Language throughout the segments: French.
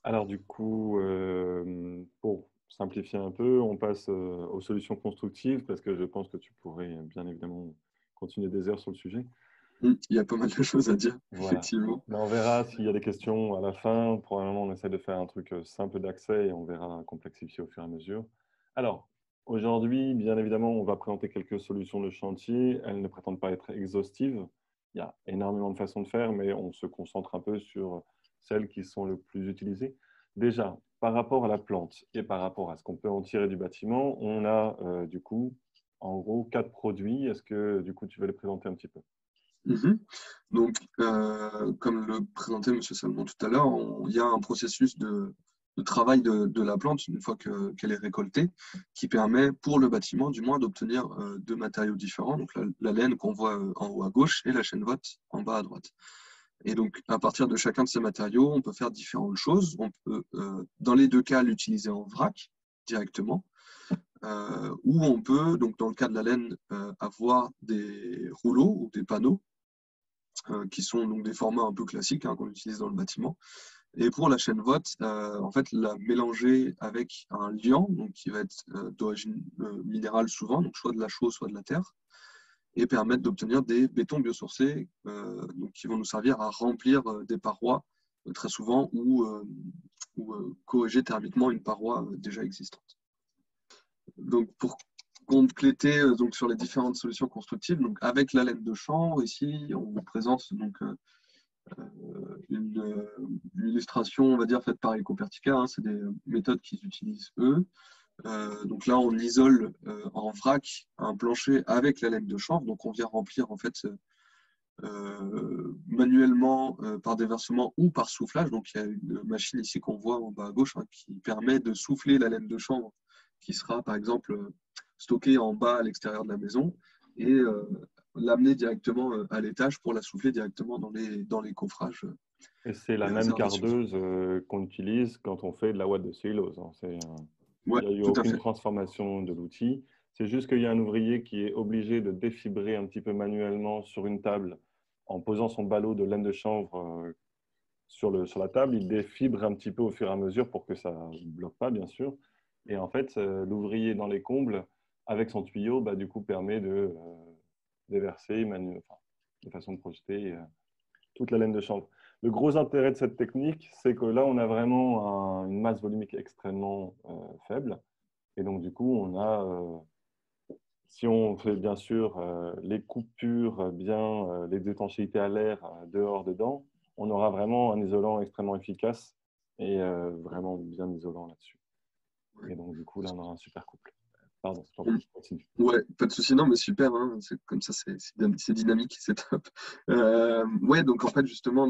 Alors du coup, pour simplifier un peu, on passe aux solutions constructives parce que je pense que tu pourrais bien évidemment continuer des heures sur le sujet. Il y a pas mal de choses à dire, Voilà. effectivement. Mais on verra s'il y a des questions à la fin. Probablement, on essaie de faire un truc simple d'accès et on verra complexifier au fur et à mesure. Alors, aujourd'hui, bien évidemment, on va présenter quelques solutions de chantier. Elles ne prétendent pas être exhaustives. Il y a énormément de façons de faire, mais on se concentre un peu sur celles qui sont le plus utilisées. Déjà, par rapport à la plante et par rapport à ce qu'on peut en tirer du bâtiment, on a du coup, en gros, quatre produits. Est-ce que du coup, tu veux les présenter un petit peu? Mhm. Donc, comme le présentait Monsieur Salmon tout à l'heure, il y a un processus de travail de la plante une fois qu'elle est récoltée, qui permet pour le bâtiment, du moins, d'obtenir deux matériaux différents. Donc, la laine qu'on voit en haut à gauche et la chêne-vote en bas à droite. Et donc, à partir de chacun de ces matériaux, on peut faire différentes choses. On peut, dans les deux cas, l'utiliser en vrac directement, ou on peut, donc dans le cas de la laine, avoir des rouleaux ou des panneaux qui sont donc des formats un peu classiques qu'on utilise dans le bâtiment. Et pour la chaîne vote, en fait, la mélanger avec un liant, donc qui va être d'origine minérale souvent, donc soit de la chaux, soit de la terre, et permettre d'obtenir des bétons biosourcés donc qui vont nous servir à remplir des parois très souvent ou corriger thermiquement une paroi déjà existante. Donc pour compléter donc sur les différentes solutions constructives, donc avec la laine de chanvre, ici on vous présente donc une illustration, on va dire, faite par Ecopertica. Hein, c'est des méthodes qu'ils utilisent eux. Donc là, on isole en vrac un plancher avec la laine de chanvre. Donc on vient remplir en fait manuellement par déversement ou par soufflage. Donc il y a une machine ici qu'on voit en bas à gauche hein, qui permet de souffler la laine de chanvre qui sera par exemple stockée en bas à l'extérieur de la maison et l'amener directement à l'étage pour la souffler directement dans les coffrages Et c'est la et même réservations. cardeuse qu'on utilise quand on fait de la ouate de cellulose, hein. Ouais, Il n'y a eu tout à aucune fait. transformation de l'outil. C'est juste qu'il y a un ouvrier qui est obligé de défibrer un petit peu manuellement sur une table en posant son ballot de laine de chanvre sur la table. Il défibre un petit peu au fur et à mesure pour que ça ne bloque pas, bien sûr. Et en fait, l'ouvrier dans les combles, avec son tuyau, bah, du coup, permet de déverser enfin, de façon de projeter toute la laine de chanvre. Le gros intérêt de cette technique, c'est que là, on a vraiment une masse volumique extrêmement faible. Et donc, du coup, on a, si on fait bien sûr les coupures, bien les étanchéités à l'air dehors, dedans, on aura vraiment un isolant extrêmement efficace et vraiment bien isolant là-dessus. Ouais. Et donc, du coup, là, on aura un super couple. Pardon, je t'en prie, continue. Ouais, pas de souci, non, mais super, hein, c'est comme ça, c'est dynamique, c'est top. Ouais, donc en fait, justement,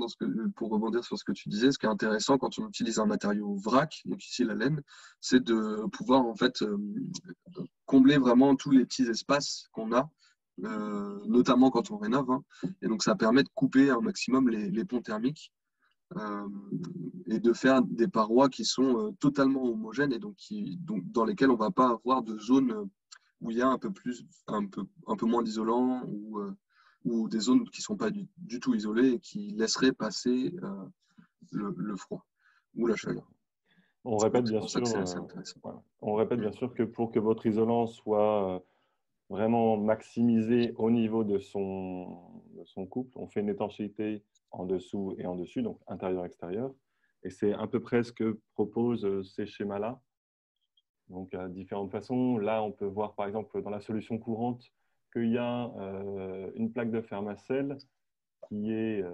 pour rebondir sur ce que tu disais, ce qui est intéressant quand on utilise un matériau vrac, donc ici la laine, c'est de pouvoir en fait combler vraiment tous les petits espaces qu'on a, notamment quand on rénove, hein. Et donc ça permet de couper un maximum les ponts thermiques euh, et de faire des parois qui sont totalement homogènes et donc dans lesquelles on ne va pas avoir de zone où il y a un peu moins d'isolant ou des zones qui ne sont pas du tout isolées et qui laisseraient passer le froid ou la chaleur. On répète Donc c'est bien pour ça que sûr, c'est assez intéressant. voilà. On répète Mm. bien sûr que pour que votre isolant soit vraiment maximisé au niveau de son couple, on fait une étanchéité en dessous et en dessus, donc intérieur-extérieur. Et c'est à peu près ce que proposent ces schémas-là. Donc, à différentes façons. Là, on peut voir, par exemple, dans la solution courante, qu'il y a une plaque de fermacelle qui est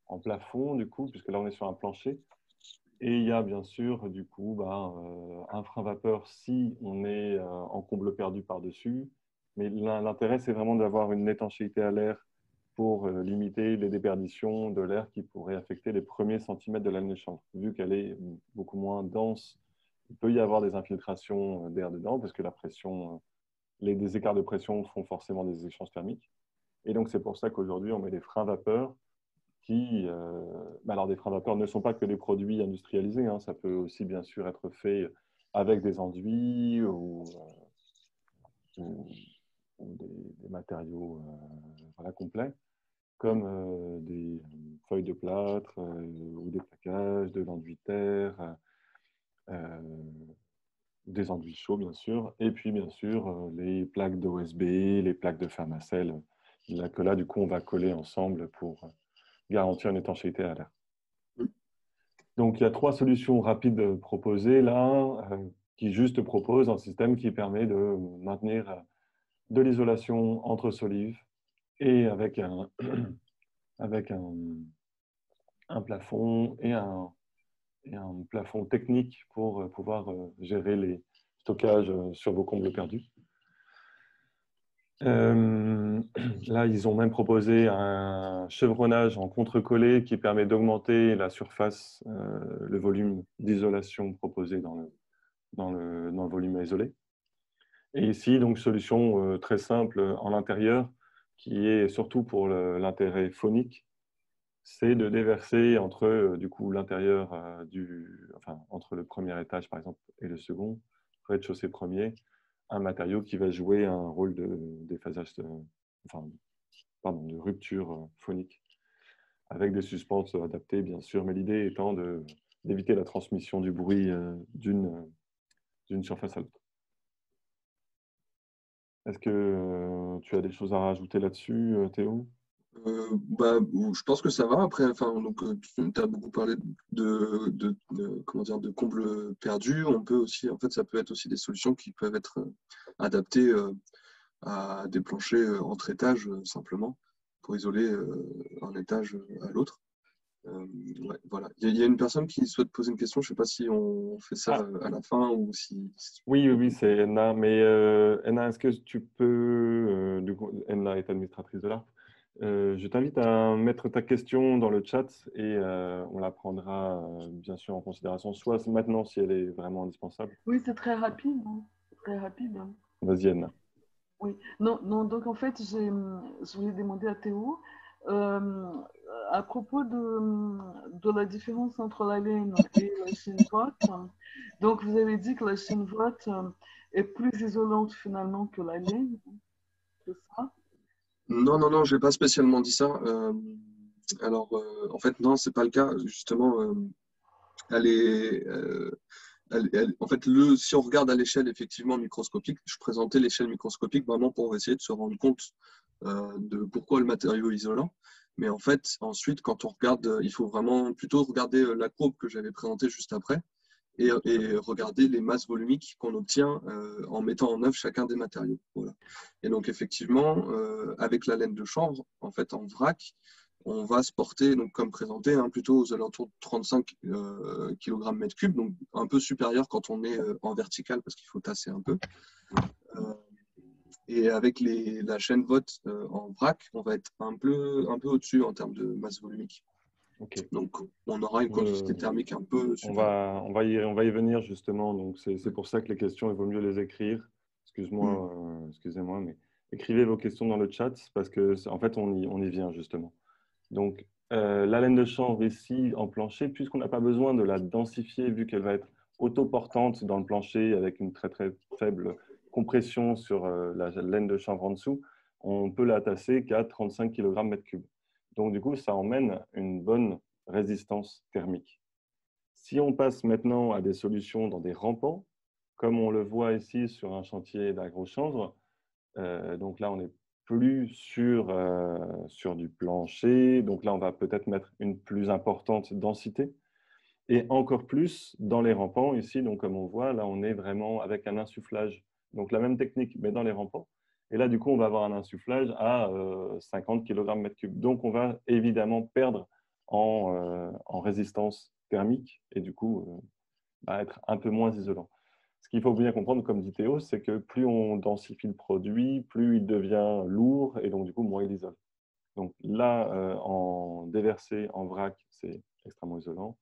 en plafond, du coup, puisque là, on est sur un plancher. Et il y a bien sûr, du coup, ben, un frein vapeur si on est en comble perdu par-dessus. Mais l'intérêt, c'est vraiment d'avoir une étanchéité à l'air pour limiter les déperditions de l'air qui pourraient affecter les premiers centimètres de la laine de chanvre. Vu qu'elle est beaucoup moins dense, il peut y avoir des infiltrations d'air dedans parce que la pression, des écarts de pression font forcément des échanges thermiques. Et donc, c'est pour ça qu'aujourd'hui, on met des freins vapeur qui, alors des freins vapeur ne sont pas que des produits industrialisés, hein, ça peut aussi bien sûr être fait avec des enduits ou, ou des matériaux voilà, complets, comme des feuilles feuilles de plâtre ou des plaquages, de l'enduit terre, des enduits chauds, bien sûr, et puis, bien sûr, les plaques d'OSB, les plaques de Fermacell, que là, du coup, on va coller ensemble pour garantir une étanchéité à l'air. Donc, il y a 3 solutions rapides proposées là, qui juste proposent un système qui permet de maintenir de l'isolation entre solives et avec avec un plafond et un plafond technique pour pouvoir gérer les stockages sur vos combles perdus. Là, ils ont même proposé un chevronnage en contre-collé qui permet d'augmenter la surface, le volume d'isolation proposé dans le volume à isoler. Et ici, donc, solution très simple en intérieur, qui est surtout pour l'intérêt phonique, c'est de déverser entre du coup l'intérieur enfin, entre le premier étage par exemple et le second, rez-de-chaussée premier, un matériau qui va jouer un rôle de déphasage, enfin, pardon, de rupture phonique, avec des suspenses adaptées bien sûr, mais l'idée étant d'éviter la transmission du bruit d'une surface à l'autre. Est-ce que tu as des choses à rajouter là-dessus, Théo? Je pense que ça va. Après, enfin, donc, tu as beaucoup parlé comment dire, de combles perdus. On peut aussi, en fait, ça peut être aussi des solutions qui peuvent être adaptées à des planchers entre étages, simplement, pour isoler un étage à l'autre. Ouais, voilà. Il y a une personne qui souhaite poser une question. Je ne sais pas si on fait ça à la fin ou si. Oui, c'est Enna. Mais Enna, est-ce que tu peux, du coup, Enna est administratrice de l'ARP, je t'invite à mettre ta question dans le chat et on la prendra bien sûr en considération, soit maintenant si elle est vraiment indispensable. Oui, c'est très rapide. Hein. Très rapide. Hein. Vas-y, Enna. Oui, non, donc en fait, je voulais demander à Théo, euh, à propos de la différence entre la laine et la chaîne vote. Donc, vous avez dit que la chaîne vote est plus isolante finalement que la laine, c'est ça? Non, j'ai pas spécialement dit ça. En fait, non, c'est pas le cas. Justement, elle est, en fait, si on regarde à l'échelle effectivement microscopique, je présentais l'échelle microscopique vraiment pour essayer de se rendre compte de pourquoi le matériau est isolant. Mais en fait, ensuite, quand on regarde, il faut vraiment plutôt regarder la courbe que j'avais présentée juste après et regarder les masses volumiques qu'on obtient en mettant en œuvre chacun des matériaux. Voilà. Et donc, effectivement, avec la laine de chanvre, en fait, en vrac, on va se porter, donc, comme présenté, plutôt aux alentours de 35 kg mètre cube, donc un peu supérieur quand on est en vertical parce qu'il faut tasser un peu. Et avec la chaîne vote en vrac, on va être un peu au-dessus en termes de masse volumique. Okay. Donc, on aura une conductivité thermique un peu supérieure. On va y venir justement. Donc, c'est pour ça que les questions, il vaut mieux les écrire. Excusez-moi, mais écrivez vos questions dans le chat parce que en fait, on y vient justement. Donc, la laine de chanvre ici en plancher, puisqu'on n'a pas besoin de la densifier vu qu'elle va être autoportante dans le plancher avec une très très faible compression sur la laine de chanvre en dessous, on peut la tasser qu'à 35 kg mètre cube. Donc, du coup, ça emmène une bonne résistance thermique. Si on passe maintenant à des solutions dans des rampants, comme on le voit ici sur un chantier d'agro-chanvre, donc là, on n'est plus sur du plancher. Donc là, on va peut-être mettre une plus importante densité. Et encore plus dans les rampants ici, donc comme on voit, là, on est vraiment avec un insufflage. Donc la même technique, mais dans les rampants. Et là, du coup, on va avoir un insufflage à 50 kg mètre cube. Donc, on va évidemment perdre en résistance thermique et du coup, être un peu moins isolant. Ce qu'il faut bien comprendre, comme dit Théo, c'est que plus on densifie le produit, plus il devient lourd et donc du coup, moins il isole. Donc là, en déversé, en vrac, c'est extrêmement isolant.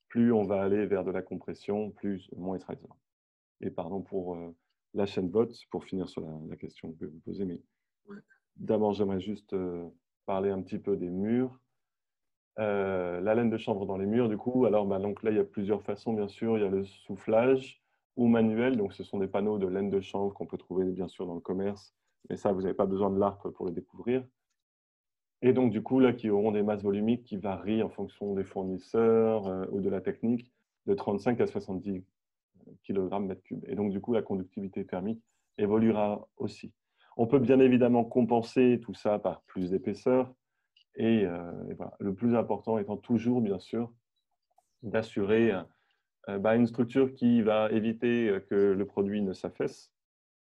Plus on va aller vers de la compression, moins il sera isolant. Et pardon pour la chaîne vote, pour finir sur la question que vous posez, mais d'abord, j'aimerais juste parler un petit peu des murs. La laine de chanvre dans les murs, du coup, alors donc là, il y a plusieurs façons, bien sûr. Il y a le soufflage ou manuel, donc ce sont des panneaux de laine de chanvre qu'on peut trouver, bien sûr, dans le commerce. Mais ça, vous n'avez pas besoin de l'ARP pour le découvrir. Et donc, du coup, là, qui auront des masses volumiques qui varient en fonction des fournisseurs ou de la technique, de 35 à 70 kg mètre cube. Et donc, du coup, la conductivité thermique évoluera aussi. On peut bien évidemment compenser tout ça par plus d'épaisseur. Et voilà. Le plus important étant toujours, bien sûr, d'assurer une structure qui va éviter que le produit ne s'affaisse,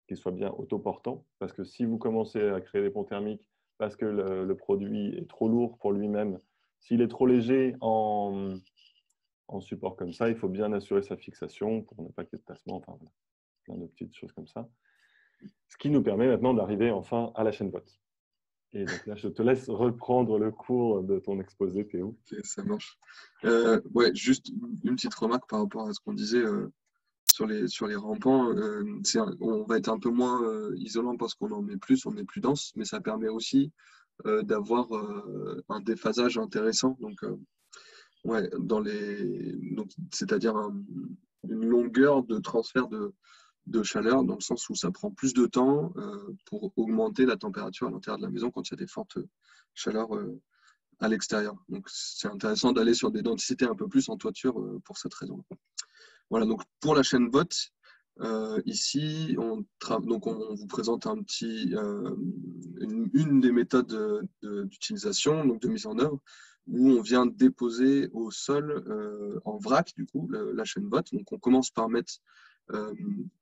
qu'il soit bien autoportant. Parce que si vous commencez à créer des ponts thermiques parce que le produit est trop lourd pour lui-même, s'il est trop léger en support comme ça, il faut bien assurer sa fixation pour ne pas qu'il y ait de tassement, enfin voilà, plein de petites choses comme ça. Ce qui nous permet maintenant d'arriver enfin à la chaîne Watt. Et donc là, je te laisse reprendre le cours de ton exposé, Théo. Ok, ça marche. Ouais, juste une petite remarque par rapport à ce qu'on disait sur les rampants. On va être un peu moins isolant parce qu'on en met plus, on est plus dense, mais ça permet aussi d'avoir un déphasage intéressant. Donc, ouais, c'est-à-dire une longueur de transfert de chaleur, dans le sens où ça prend plus de temps pour augmenter la température à l'intérieur de la maison quand il y a des fortes chaleurs à l'extérieur. Donc, c'est intéressant d'aller sur des densités un peu plus en toiture pour cette raison. Voilà, donc pour la chaîne Watt, ici, on vous présente une des méthodes d'utilisation, donc de mise en œuvre, où on vient déposer au sol en vrac, du coup, la chaîne Watt. Donc, on commence par mettre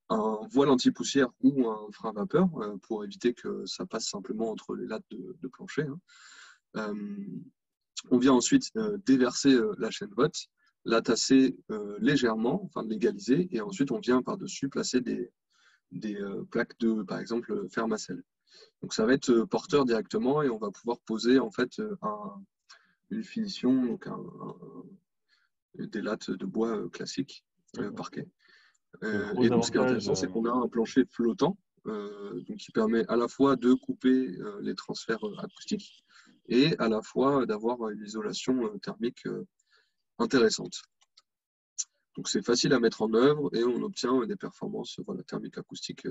un voile anti-poussière ou un frein vapeur pour éviter que ça passe simplement entre les lattes de plancher. On vient ensuite déverser la chaîne Watt, la tasser légèrement, enfin l'égaliser, et ensuite on vient par-dessus placer des plaques de, par exemple, Fermacell. Donc ça va être porteur directement et on va pouvoir poser en fait une finition, donc des lattes de bois classiques, parquet. Et donc ce qui est intéressant, c'est qu'on a un plancher flottant, donc qui permet à la fois de couper les transferts acoustiques et à la fois d'avoir une isolation thermique intéressante. Donc c'est facile à mettre en œuvre et on obtient des performances thermiques acoustiques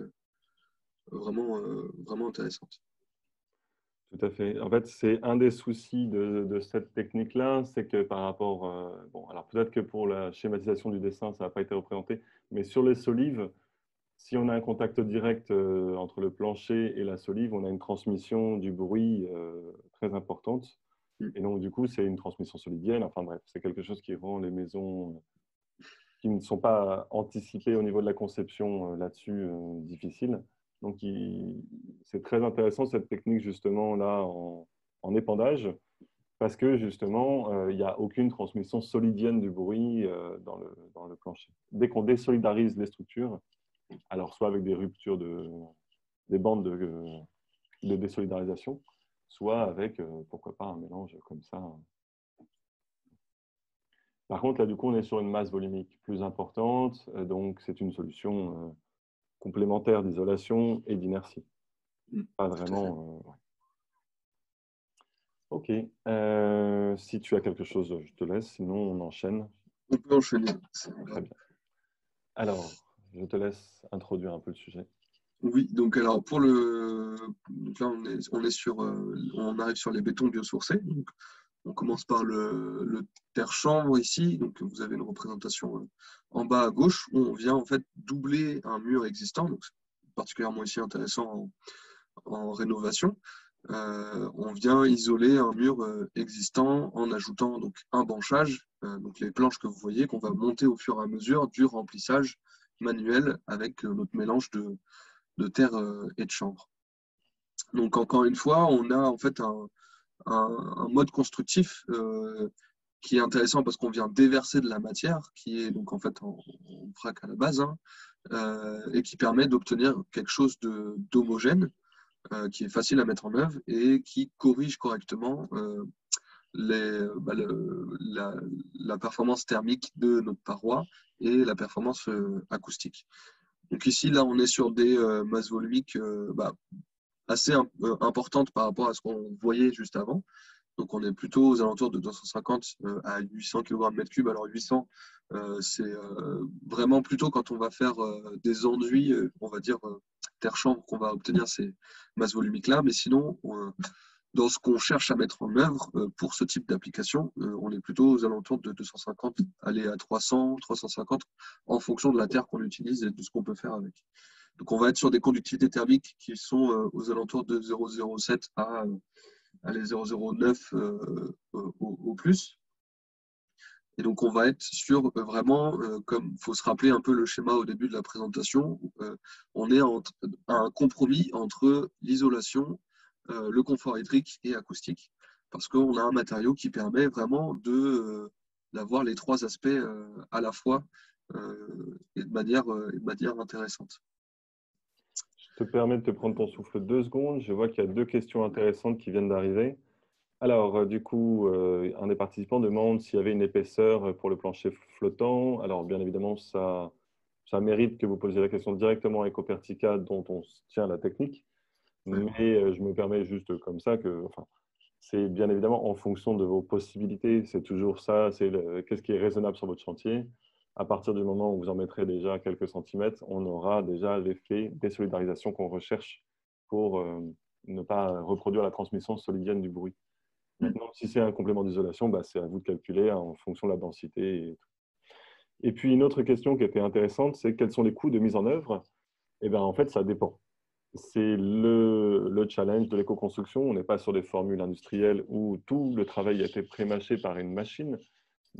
vraiment, vraiment intéressantes. Tout à fait. En fait, c'est un des soucis de cette technique-là, c'est que par rapport, alors peut-être que pour la schématisation du dessin, ça n'a pas été représenté, mais sur les solives, si on a un contact direct entre le plancher et la solive, on a une transmission du bruit très importante. Et donc, du coup, c'est une transmission solidienne. Enfin bref, c'est quelque chose qui rend les maisons qui ne sont pas anticipées au niveau de la conception là-dessus difficiles. Donc, c'est très intéressant cette technique justement là en épandage parce que justement, il n'y a aucune transmission solidienne du bruit dans le plancher. Dès qu'on désolidarise les structures, alors soit avec des ruptures des bandes de désolidarisation, soit avec, pourquoi pas, un mélange comme ça. Par contre, là, du coup, on est sur une masse volumique plus importante, donc c'est une solution complémentaire d'isolation et d'inertie. Pas vraiment. Ouais. Ok. Si tu as quelque chose, je te laisse, sinon on enchaîne. On peut enchaîner. Très bien. Alors, je te laisse introduire un peu le sujet. Oui, donc alors donc là on arrive sur les bétons biosourcés. Donc, on commence par le terre-chanvre ici. Donc vous avez une représentation en bas à gauche où on vient en fait doubler un mur existant. Donc c'est particulièrement ici intéressant en rénovation. On vient isoler un mur existant en ajoutant donc un banchage, donc les planches que vous voyez qu'on va monter au fur et à mesure du remplissage manuel avec notre mélange de terre et de chanvre. Donc encore une fois, on a en fait un mode constructif qui est intéressant parce qu'on vient déverser de la matière qui est donc en fait en vrac à la base et qui permet d'obtenir quelque chose d'homogène qui est facile à mettre en œuvre et qui corrige correctement la performance thermique de notre paroi et la performance acoustique. Donc ici, là, on est sur des masses volumiques assez importantes par rapport à ce qu'on voyait juste avant. Donc on est plutôt aux alentours de 250 à 800 kg/m3. Alors 800, c'est vraiment plutôt quand on va faire des enduits, on va dire terre-chanvre, qu'on va obtenir ces masses volumiques-là. Mais sinon, dans ce qu'on cherche à mettre en œuvre pour ce type d'application, on est plutôt aux alentours de 250, aller à 300, 350, en fonction de la terre qu'on utilise et de ce qu'on peut faire avec. Donc, on va être sur des conductivités thermiques qui sont aux alentours de 0,07 à 0,09 au plus. Et donc, on va être sur vraiment, comme il faut se rappeler un peu le schéma au début de la présentation, on est un compromis entre l'isolation, le confort hydrique et acoustique, parce qu'on a un matériau qui permet vraiment d'avoir les trois aspects à la fois et de manière intéressante. Je te permets de te prendre ton souffle 2 secondes. Je vois qu'il y a 2 questions intéressantes qui viennent d'arriver. Alors, du coup, un des participants demande s'il y avait une épaisseur pour le plancher flottant. Alors, bien évidemment, ça mérite que vous posiez la question directement à Ecopertica, dont on tient la technique. Mais je me permets juste comme ça que, enfin, c'est bien évidemment en fonction de vos possibilités. C'est toujours ça, c'est qu'est-ce qui est raisonnable sur votre chantier. À partir du moment où vous en mettrez déjà quelques centimètres, on aura déjà l'effet désolidarisation qu'on recherche pour ne pas reproduire la transmission solidienne du bruit. Maintenant, si c'est un complément d'isolation, bah, c'est à vous de calculer en fonction de la densité. Et puis, une autre question qui était intéressante, c'est quels sont les coûts de mise en œuvre? Eh bien, en fait, ça dépend. C'est le challenge de l'éco-construction. On n'est pas sur des formules industrielles où tout le travail a été pré-mâché par une machine,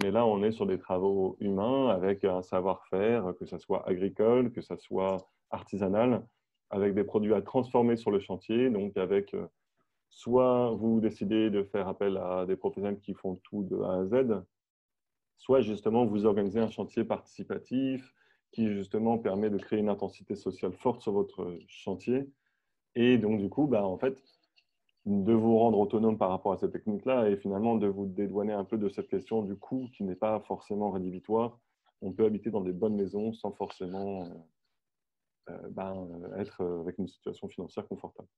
mais là, on est sur des travaux humains avec un savoir-faire, que ce soit agricole, que ce soit artisanal, avec des produits à transformer sur le chantier, donc avec soit vous décidez de faire appel à des professionnels qui font tout de A à Z, soit justement vous organisez un chantier participatif qui justement permet de créer une intensité sociale forte sur votre chantier et donc du coup, bah, en fait, de vous rendre autonome par rapport à cette technique-là et finalement de vous dédouaner un peu de cette question du coût qui n'est pas forcément rédhibitoire. On peut habiter dans des bonnes maisons sans forcément être avec une situation financière confortable.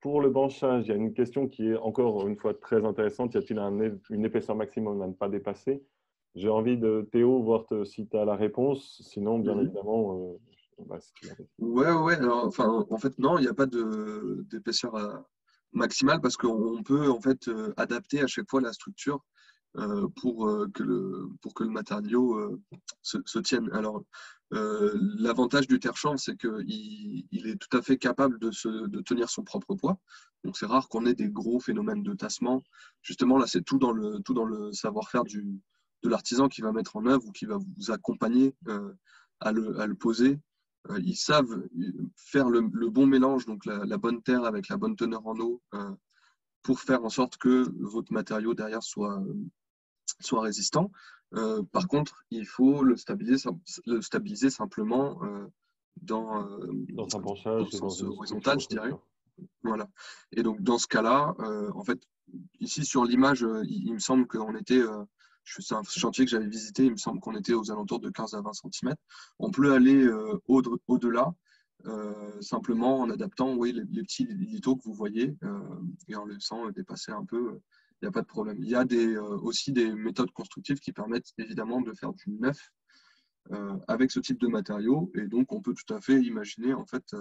Pour le branchage, il y a une question qui est encore une fois très intéressante. Y a-t-il une épaisseur maximum à ne pas dépasser? J'ai envie de, Théo, voir si tu as la réponse. Sinon, bien évidemment, si tu l'as. Ouais. Alors, enfin, en fait, non, il n'y a pas d'épaisseur maximale parce qu'on peut en fait adapter à chaque fois la structure pour que le matériau se tienne. Alors, l'avantage du terre-chanvre, c'est qu'il est tout à fait capable de tenir son propre poids. Donc, c'est rare qu'on ait des gros phénomènes de tassement. Justement, là, c'est tout dans le savoir-faire de l'artisan qui va mettre en œuvre ou qui va vous accompagner à le poser. Ils savent faire le bon mélange, donc la bonne terre avec la bonne teneur en eau, pour faire en sorte que votre matériau derrière soit résistant. Par contre, il faut le stabiliser simplement dans un branchage, le sens une horizontal, je structure. dirais. Voilà. Et donc, dans ce cas-là, en fait, ici sur l'image, il me semble qu'on était, c'est un chantier que j'avais visité, il me semble qu'on était aux alentours de 15 à 20 cm. On peut aller au-delà, simplement en adaptant oui, les petits lithos que vous voyez et en laissant dépasser un peu. Il n'y a pas de problème. Il y a aussi des méthodes constructives qui permettent évidemment de faire du neuf avec ce type de matériaux. Et donc, on peut tout à fait imaginer en fait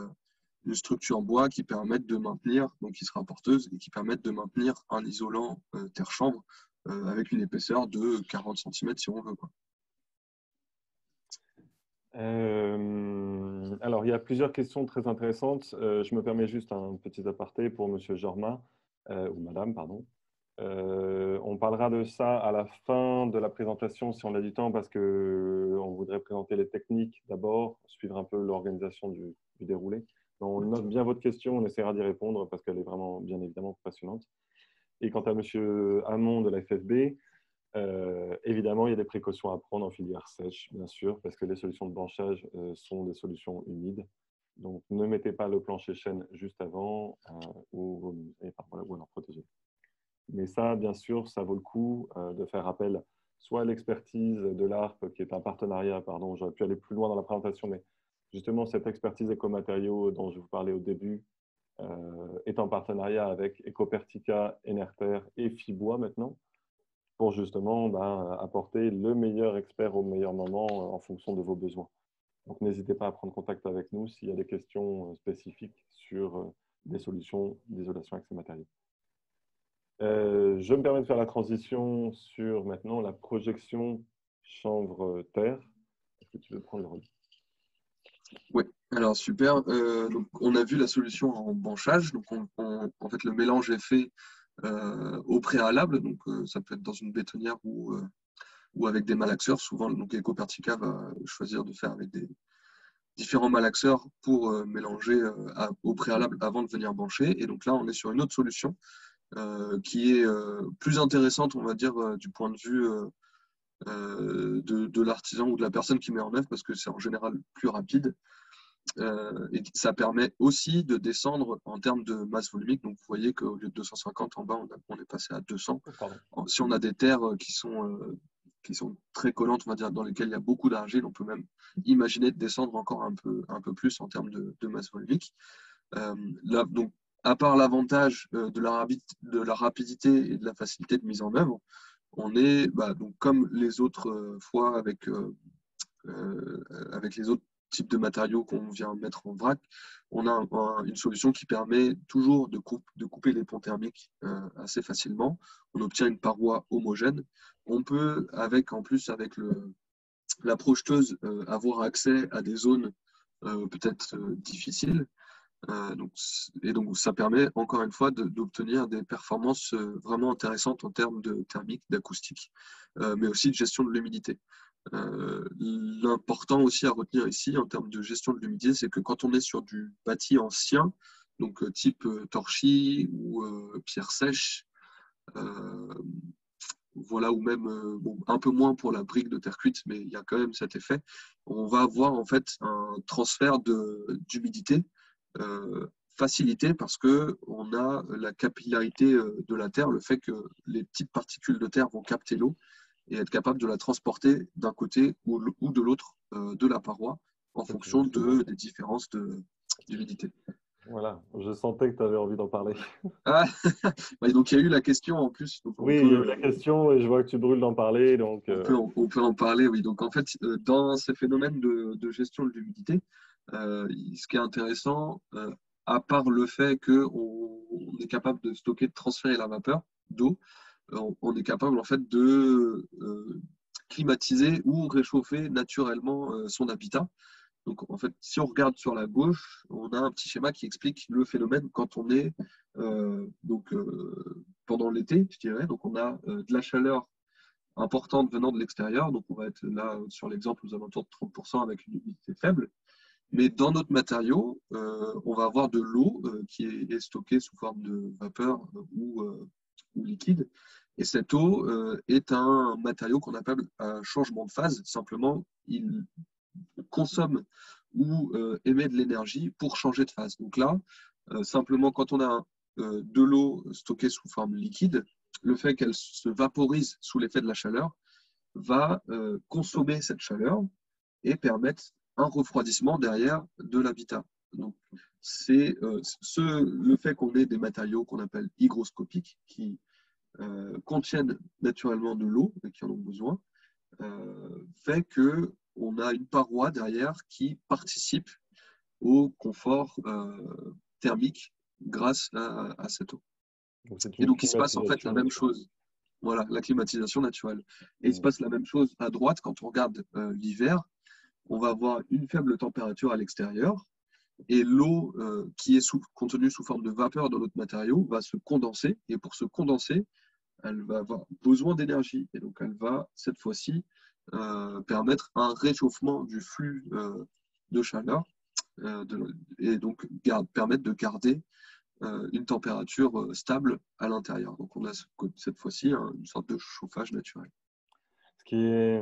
une structure en bois qui permette de maintenir, donc qui sera porteuse et qui permette de maintenir un isolant terre-chanvre avec une épaisseur de 40 cm si on veut, quoi. Alors, il y a plusieurs questions très intéressantes. Je me permets juste un petit aparté pour M. Jorma, ou Madame, pardon. On parlera de ça à la fin de la présentation si on a du temps parce qu'on voudrait présenter les techniques d'abord, suivre un peu l'organisation du déroulé. On note bien votre question, on essaiera d'y répondre parce qu'elle est vraiment, bien évidemment, passionnante. Et quant à M. Hamon de la FFB, évidemment, il y a des précautions à prendre en filière sèche, bien sûr, parce que les solutions de branchage sont des solutions humides. Donc, ne mettez pas le plancher chêne juste avant ou alors protégez. Mais ça, bien sûr, ça vaut le coup de faire appel soit à l'expertise de l'ARP, qui est un partenariat, pardon, j'aurais pu aller plus loin dans la présentation, mais justement, cette expertise écomatériaux dont je vous parlais au début est en partenariat avec Ecopertica, Enerter et Fibois maintenant, pour justement apporter le meilleur expert au meilleur moment en fonction de vos besoins. Donc, n'hésitez pas à prendre contact avec nous s'il y a des questions spécifiques sur des solutions d'isolation avec ces matériaux. Je me permets de faire la transition sur maintenant la projection chanvre-terre. Est-ce que tu veux prendre le relais? Oui, alors super. Donc, on a vu la solution en branchage. Donc, en fait, le mélange est fait au préalable. Donc, ça peut être dans une bétonnière ou avec des malaxeurs. Souvent, donc, Ecopertica va choisir de faire avec des différents malaxeurs pour mélanger au préalable avant de venir brancher. Et donc là, on est sur une autre solution qui est plus intéressante, on va dire, du point de vue de l'artisan ou de la personne qui met en œuvre, parce que c'est en général plus rapide. Et ça permet aussi de descendre en termes de masse volumique. Donc, vous voyez qu'au lieu de 250 en bas, on est passé à 200. Si on a des terres qui sont très collantes, on va dire, dans lesquelles il y a beaucoup d'argile, on peut même imaginer de descendre encore un peu plus en termes de masse volumique. Là, donc, à part l'avantage de la rapidité et de la facilité de mise en œuvre, on est donc, comme les autres fois avec les autres types de matériaux qu'on vient mettre en vrac, on a une solution qui permet toujours de couper les ponts thermiques assez facilement. On obtient une paroi homogène. On peut, en plus, avec la projeteuse, avoir accès à des zones peut-être difficiles. Donc, ça permet, encore une fois, d'obtenir des performances vraiment intéressantes en termes de thermique, d'acoustique, mais aussi de gestion de l'humidité. L'important aussi à retenir ici en termes de gestion de l'humidité, c'est que quand on est sur du bâti ancien, donc type torchis ou pierre sèche, voilà, ou même un peu moins pour la brique de terre cuite, mais il y a quand même cet effet. On va avoir en fait un transfert d'humidité facilité parce qu'on a la capillarité de la terre, le fait que les petites particules de terre vont capter l'eau et être capable de la transporter d'un côté ou de l'autre de la paroi en fonction des différences d'humidité. Voilà, je sentais que tu avais envie d'en parler. Ah, donc il y a eu la question en plus. Donc oui, il y a eu la question et je vois que tu brûles d'en parler. Donc, on peut en parler, oui. Donc en fait, dans ces phénomènes de gestion de l'humidité, ce qui est intéressant, à part le fait qu'on est capable de stocker, de transférer la vapeur d'eau, on est capable en fait de climatiser ou réchauffer naturellement son habitat. Donc en fait, si on regarde sur la gauche, on a un petit schéma qui explique le phénomène quand on est pendant l'été, je dirais. Donc on a de la chaleur importante venant de l'extérieur. Donc on va être là sur l'exemple aux alentours de 30% avec une humidité faible. Mais dans notre matériau, on va avoir de l'eau qui est stockée sous forme de vapeur ou liquide. Et cette eau est un matériau qu'on appelle un changement de phase. Simplement, il consomme ou émet de l'énergie pour changer de phase. Donc là, simplement, quand on a de l'eau stockée sous forme liquide, le fait qu'elle se vaporise sous l'effet de la chaleur va consommer cette chaleur et permettre un refroidissement derrière de l'habitat. Donc, c'est le fait qu'on ait des matériaux qu'on appelle hygroscopiques qui contiennent naturellement de l'eau et qui en ont besoin, fait qu'on a une paroi derrière qui participe au confort thermique grâce à cette eau. Et donc, il se passe en fait la même chose. Voilà, la climatisation naturelle. Et il se passe la même chose à droite quand on regarde l'hiver. On va avoir une faible température à l'extérieur et l'eau qui est contenue sous forme de vapeur dans notre matériau va se condenser. Et pour se condenser, elle va avoir besoin d'énergie. Et donc, elle va, cette fois-ci, permettre un réchauffement du flux de chaleur et donc permettre de garder une température stable à l'intérieur. Donc, on a cette fois-ci une sorte de chauffage naturel. Ce qui est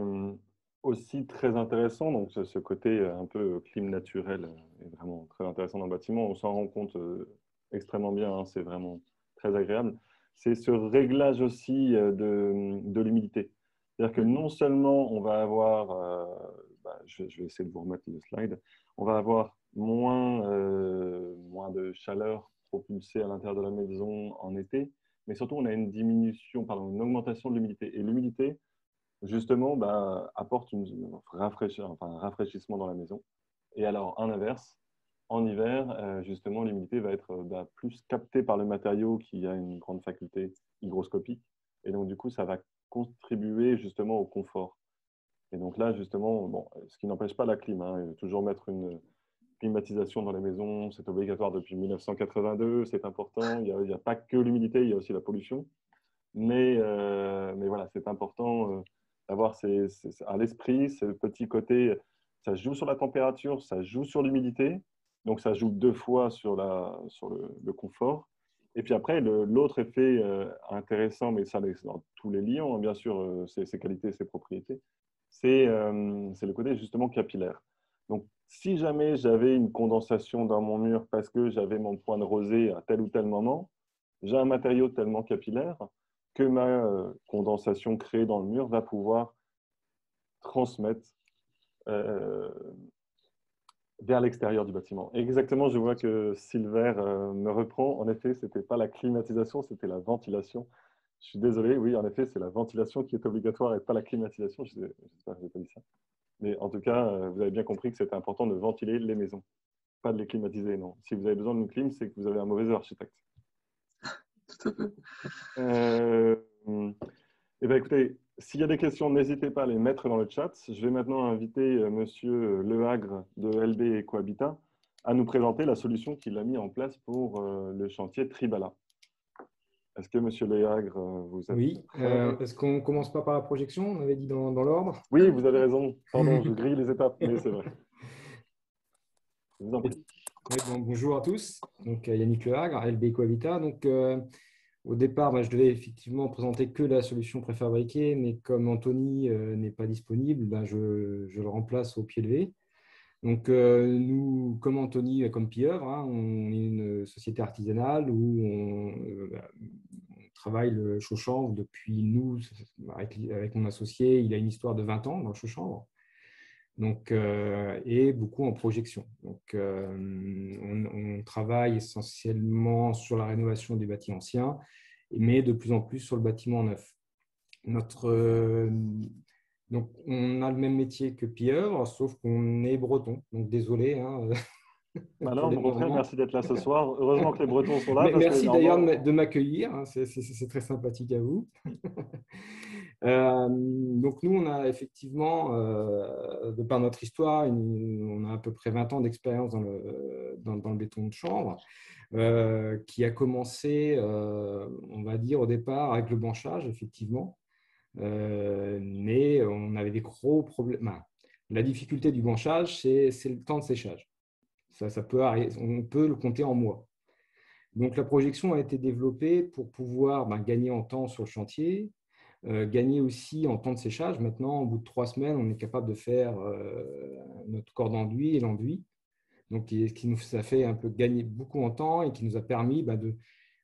aussi très intéressant, donc ce côté un peu clim naturel est vraiment très intéressant dans le bâtiment. On s'en rend compte extrêmement bien, hein, c'est vraiment très agréable. C'est ce réglage aussi de l'humidité. C'est-à-dire que non seulement on va avoir, je vais essayer de vous remettre le slide, on va avoir moins de chaleur propulsée à l'intérieur de la maison en été, mais surtout on a une une augmentation de l'humidité. Et l'humidité, justement, apporte un rafraîchissement dans la maison. Et alors, à l'inverse, en hiver, justement, l'humidité va être plus captée par le matériau qui a une grande faculté hygroscopique. Et donc, du coup, ça va contribuer justement au confort. Et donc là, justement, bon, ce qui n'empêche pas la clim, hein, toujours mettre une climatisation dans les maisons, c'est obligatoire depuis 1982, c'est important. Il n'y a pas que l'humidité, il y a aussi la pollution. Mais voilà, c'est important d'avoir à l'esprit ce petit côté, ça joue sur la température, ça joue sur l'humidité, donc ça joue deux fois sur le confort. Et puis après, l'autre effet intéressant, mais ça dans tous les liants, hein, bien sûr, ses qualités, ses propriétés, c'est le côté justement capillaire. Donc, si jamais j'avais une condensation dans mon mur parce que j'avais mon point de rosée à tel ou tel moment, j'ai un matériau tellement capillaire que ma condensation créée dans le mur va pouvoir transmettre euh, vers l'extérieur du bâtiment. Et exactement, je vois que Silver me reprend. En effet, ce n'était pas la climatisation, c'était la ventilation. Je suis désolé, oui, en effet, c'est la ventilation qui est obligatoire et pas la climatisation. J'espère que je n'ai pas dit ça. Mais en tout cas, vous avez bien compris que c'était important de ventiler les maisons, pas de les climatiser, non. Si vous avez besoin d'une clim, c'est que vous avez un mauvais architecte. Tout à fait. Eh bien, écoutez, s'il y a des questions, n'hésitez pas à les mettre dans le chat. Je vais maintenant inviter Monsieur Lehagre de LB Ecohabitat à nous présenter la solution qu'il a mis en place pour le chantier Tribala. Est-ce que Monsieur Lehagre, vous êtes Oui, prêt? est-ce qu'on ne commence pas par la projection? On avait dit dans l'ordre. Oui, vous avez raison. Pardon, je grille les étapes, mais c'est vrai. Je vous en prie. Oui, bonjour à tous. Donc, Yannick Lehagre, LB Ecohabitat. Donc, au départ, je devais effectivement présenter que la solution préfabriquée, mais comme Anthony n'est pas disponible, je le remplace au pied levé. Donc, nous, comme Anthony, comme Pieuvre, hein, on est une société artisanale où on travaille le chaud-chanvre depuis nous, avec mon associé, il a une histoire de 20 ans dans le chaud-chanvre. Donc, et beaucoup en projection. Donc, on travaille essentiellement sur la rénovation des bâtiments anciens, mais de plus en plus sur le bâtiment neuf. Donc, on a le même métier que Pieuvre, sauf qu'on est breton. Donc, désolé. Hein, Alors, au contraire, merci d'être là ce soir. Heureusement que les Bretons sont là. Merci d'ailleurs de m'accueillir. Hein, c'est très sympathique à vous. Donc, nous, on a effectivement, de par notre histoire, on a à peu près 20 ans d'expérience dans le béton de chanvre, qui a commencé, on va dire, au départ avec le branchage, effectivement. Mais on avait des gros problèmes. La difficulté du branchage, c'est le temps de séchage. On peut le compter en mois. Donc, la projection a été développée pour pouvoir gagner en temps sur le chantier, gagner aussi en temps de séchage. Maintenant, au bout de 3 semaines, on est capable de faire notre corps d'enduit et l'enduit. Donc, ça fait un peu gagner beaucoup en temps et qui nous a permis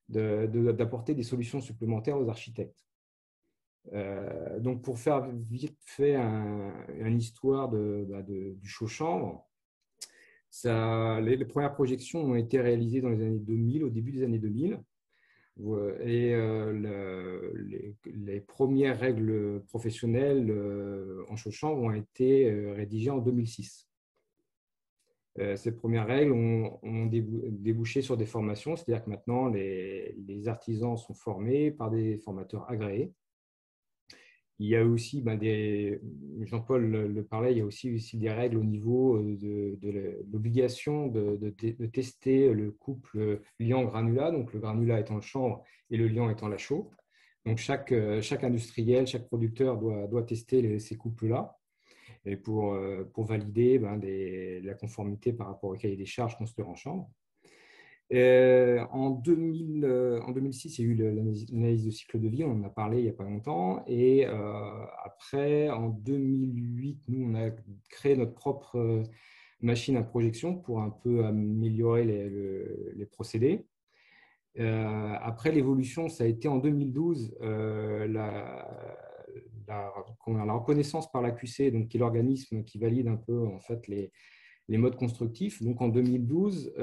d'apporter des solutions supplémentaires aux architectes. Donc, pour faire vite fait une histoire du chaud-chanvre, les premières projections ont été réalisées dans les années 2000, au début des années 2000. Et les premières règles professionnelles en chaud-chanvre ont été rédigées en 2006. Ces premières règles ont débouché sur des formations, c'est-à-dire que maintenant, les artisans sont formés par des formateurs agréés. Il y a aussi, Jean-Paul le parlait, il y a aussi des règles au niveau de l'obligation de tester le couple liant-granulat, donc le granulat étant le chanvre et le liant étant la chaux. Donc, chaque industriel, chaque producteur doit tester ces couples-là et pour valider la conformité par rapport au cahier des charges construire en chanvre. En 2006, il y a eu l'analyse de cycle de vie, on en a parlé il n'y a pas longtemps. Et après, en 2008, nous, on a créé notre propre machine à projection pour un peu améliorer les procédés. Après, l'évolution, ça a été en 2012, la reconnaissance par l'AQC, donc qui est l'organisme qui valide un peu en fait les modes constructifs. Donc, en 2012,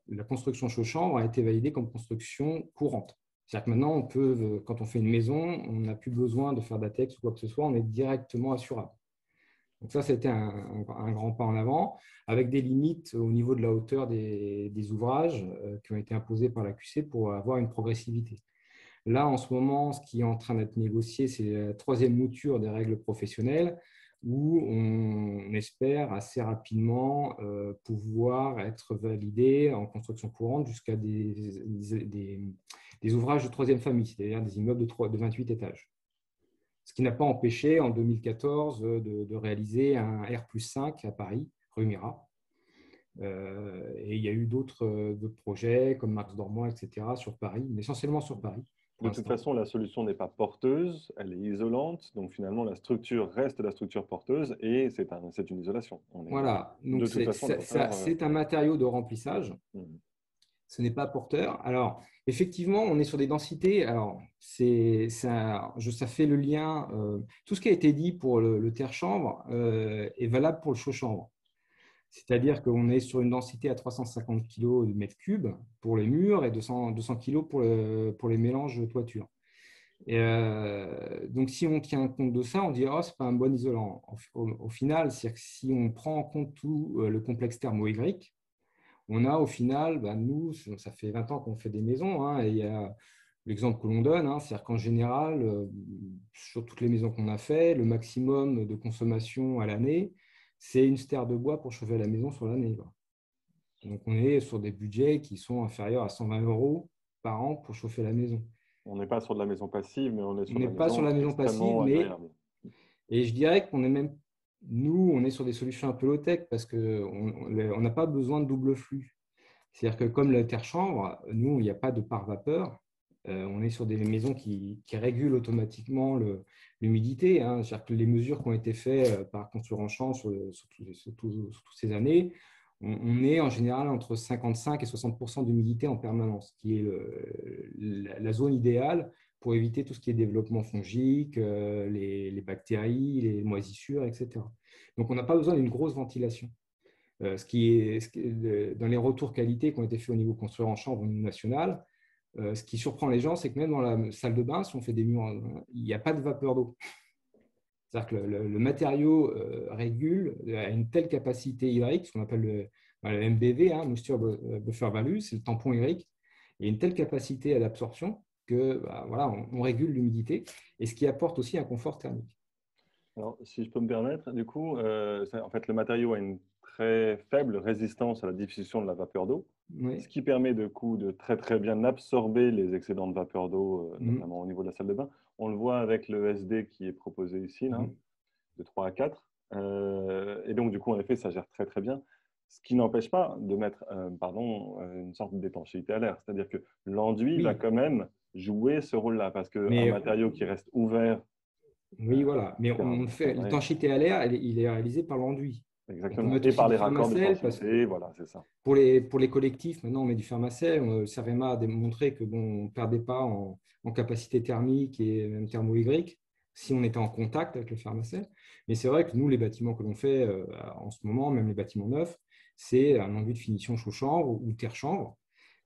la construction chaud-chanvre a été validée comme construction courante. C'est-à-dire que maintenant, quand on fait une maison, on n'a plus besoin de faire d'ATEX ou quoi que ce soit, on est directement assurable. Donc ça, c'était un grand pas en avant, avec des limites au niveau de la hauteur des ouvrages qui ont été imposés par la QC pour avoir une progressivité. Là, en ce moment, ce qui est en train d'être négocié, c'est la troisième mouture des règles professionnelles, où on espère assez rapidement pouvoir être validé en construction courante jusqu'à des ouvrages de troisième famille, c'est-à-dire des immeubles de 28 étages. Ce qui n'a pas empêché en 2014 de réaliser un R+5 à Paris, rue Mira. Et il y a eu d'autres projets comme Marx Dormois, etc., sur Paris, mais essentiellement sur Paris. De toute façon, la solution n'est pas porteuse, elle est isolante. Donc finalement, la structure reste la structure porteuse et c'est une isolation. Voilà, donc de toute façon, c'est un matériau de remplissage. Ce n'est pas porteur. Alors, effectivement, on est sur des densités. Alors, ça fait le lien. Tout ce qui a été dit pour le terre-chambre est valable pour le chaud-chambre. C'est-à-dire qu'on est sur une densité à 350 kg de mètre cube pour les murs et 200 kg pour les mélanges de toiture. Et donc, si on tient compte de ça, on dit oh, ce n'est pas un bon isolant. Au final, c'est-à-dire que si on prend en compte tout le complexe thermo-hydrique, on a au final, nous, ça fait 20 ans qu'on fait des maisons, hein, et il y a l'exemple que l'on donne, hein, c'est-à-dire qu'en général, sur toutes les maisons qu'on a fait, le maximum de consommation à l'année, c'est une stère de bois pour chauffer la maison sur l'année. Donc, on est sur des budgets qui sont inférieurs à 120 € par an pour chauffer la maison. On n'est pas sur de la maison passive, mais on est sur la maison passive, agréable. Et je dirais qu'on est même, nous, on est sur des solutions un peu low-tech parce qu'on n'a pas besoin de double flux. C'est-à-dire que comme la terre-chambre, nous, il n'y a pas de pare-vapeur. On est sur des maisons qui régulent automatiquement l'humidité. Hein. C'est-à-dire que les mesures qui ont été faites par Construire en Champ sur toutes ces années, on est en général entre 55 et 60% d'humidité en permanence, qui est la zone idéale pour éviter tout ce qui est développement fongique, les bactéries, les moisissures, etc. Donc, on n'a pas besoin d'une grosse ventilation. Dans les retours qualité qui ont été faits au niveau Construire en Chambre au niveau national, ce qui surprend les gens, c'est que même dans la salle de bain, si on fait des murs, il n'y a pas de vapeur d'eau. C'est-à-dire que le matériau régule à une telle capacité hydrique, ce qu'on appelle le MBV, hein, Moisture Buffer Value, c'est le tampon hydrique, et une telle capacité à l'absorption que voilà, on régule l'humidité, et ce qui apporte aussi un confort thermique. Alors, si je peux me permettre, du coup, en fait, le matériau a une très faible résistance à la diffusion de la vapeur d'eau, ce qui permet de très très bien absorber les excédents de vapeur d'eau, notamment au niveau de la salle de bain. On le voit avec le SD qui est proposé ici, là, de 3 à 4. Et donc, du coup, en effet, ça gère très très bien. Ce qui n'empêche pas de mettre une sorte d'étanchéité à l'air. C'est-à-dire que l'enduit va quand même jouer ce rôle-là, parce qu'un matériau qui reste ouvert. Oui, voilà. Mais on fait l'étanchéité à l'air, il est réalisé par l'enduit. Exactement. Et par les raccords d'étanchéité, voilà, c'est ça. Pour les collectifs, maintenant, on met du Fermacell. Cerema a démontré que on ne perdait pas en capacité thermique et même thermohydrique si on était en contact avec le Fermacell. Mais c'est vrai que nous, les bâtiments que l'on fait en ce moment, même les bâtiments neufs, c'est un enduit de finition chaud-chambre ou terre-chambre.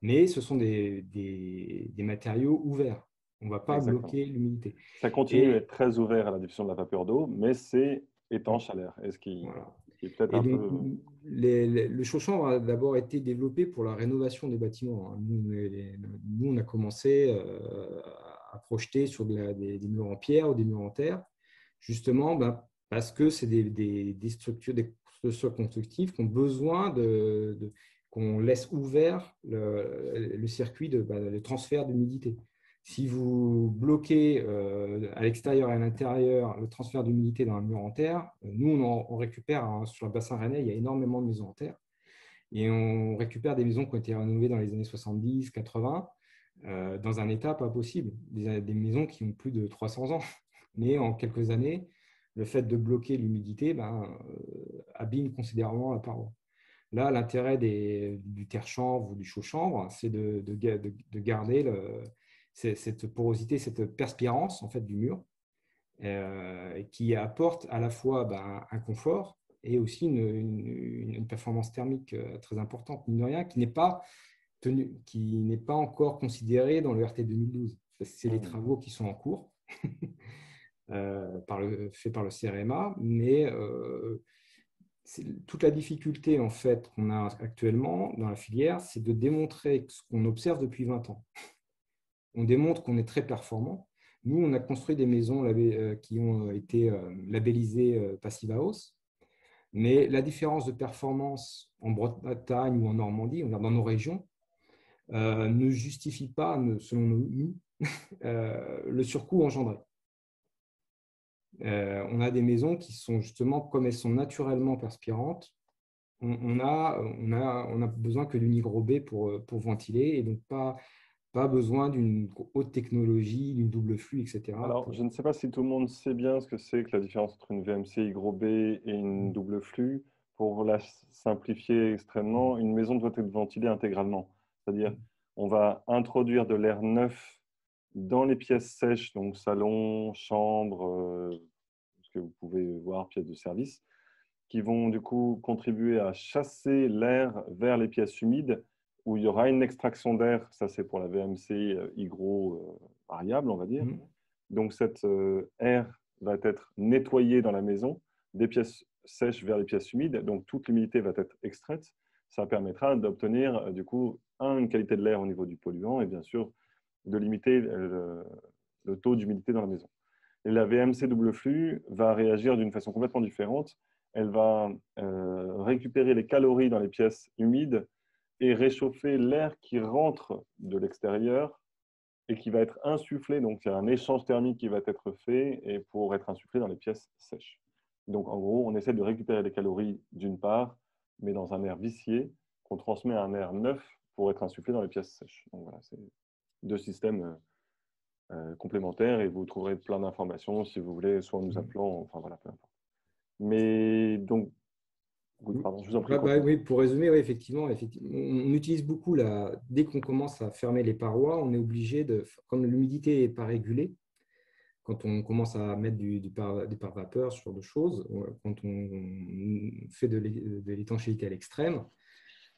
Mais ce sont des matériaux ouverts. On ne va pas bloquer l'humidité. Ça continue à être très ouvert à la diffusion de la vapeur d'eau, mais c'est étanche à l'air. Qui est peut-être un peu... Le chaud-chambre a d'abord été développé pour la rénovation des bâtiments. Nous, on a commencé à projeter sur des murs en pierre ou des murs en terre, justement parce que c'est des structures constructives qui ont besoin qu'on laisse ouvert le circuit de transfert d'humidité. Si vous bloquez à l'extérieur et à l'intérieur le transfert d'humidité dans un mur en terre, nous, on récupère sur le bassin rennais, il y a énormément de maisons en terre. Et on récupère des maisons qui ont été rénovées dans les années 70, 80, dans un état pas possible. Des maisons qui ont plus de 300 ans. Mais en quelques années, le fait de bloquer l'humidité abîme considérablement la paroi. Là, l'intérêt du terre-chanvre ou du chaud-chanvre, c'est de garder cette porosité, cette perspirance en fait, du mur, qui apporte à la fois un confort et aussi une performance thermique très importante, mine de rien, qui n'est pas encore considérée dans le RT 2012. C'est les travaux qui sont en cours. fait par le CEREMA, mais toute la difficulté en fait qu'on a actuellement dans la filière, c'est de démontrer ce qu'on observe depuis 20 ans. On démontre qu'on est très performant. Nous, on a construit des maisons qui ont été labellisées Passive House, mais la différence de performance en Bretagne ou en Normandie, dans nos régions, ne justifie pas, selon nous, le surcoût engendré. On a des maisons qui sont justement, comme elles sont naturellement perspirantes, on a besoin que d'une hygrobée pour ventiler et donc pas besoin d'une haute technologie, d'une double flux, etc. Alors, je ne sais pas si tout le monde sait bien ce que c'est que la différence entre une VMC hygrobée et une double flux. Pour la simplifier extrêmement, une maison doit être ventilée intégralement. C'est-à-dire, on va introduire de l'air neuf dans les pièces sèches, donc salon, chambre, ce que vous pouvez voir, pièces de service, qui vont du coup contribuer à chasser l'air vers les pièces humides où il y aura une extraction d'air. Ça, c'est pour la VMC hygro variable, on va dire. Donc, cet air va être nettoyé dans la maison des pièces sèches vers les pièces humides. Donc, toute l'humidité va être extraite. Ça permettra d'obtenir, du coup, une qualité de l'air au niveau du polluant et bien sûr, de limiter le taux d'humidité dans la maison. Et la VMC double flux va réagir d'une façon complètement différente. Elle va récupérer les calories dans les pièces humides et réchauffer l'air qui rentre de l'extérieur et qui va être insufflé. Donc, il y a un échange thermique qui va être fait et pour être insufflé dans les pièces sèches. Donc, en gros, on essaie de récupérer les calories d'une part, mais dans un air vicié qu'on transmet à un air neuf pour être insufflé dans les pièces sèches. Donc, voilà, c'est deux systèmes complémentaires et vous trouverez plein d'informations si vous voulez, soit en nous appelant, enfin voilà, peu importe. Mais donc, oui, pardon, je vous en prie. Oui, pour résumer, oui, effectivement, on utilise beaucoup, dès qu'on commence à fermer les parois, on est obligé comme l'humidité n'est pas régulée, quand on commence à mettre des pare-vapeurs, ce genre de choses, quand on fait de l'étanchéité à l'extrême,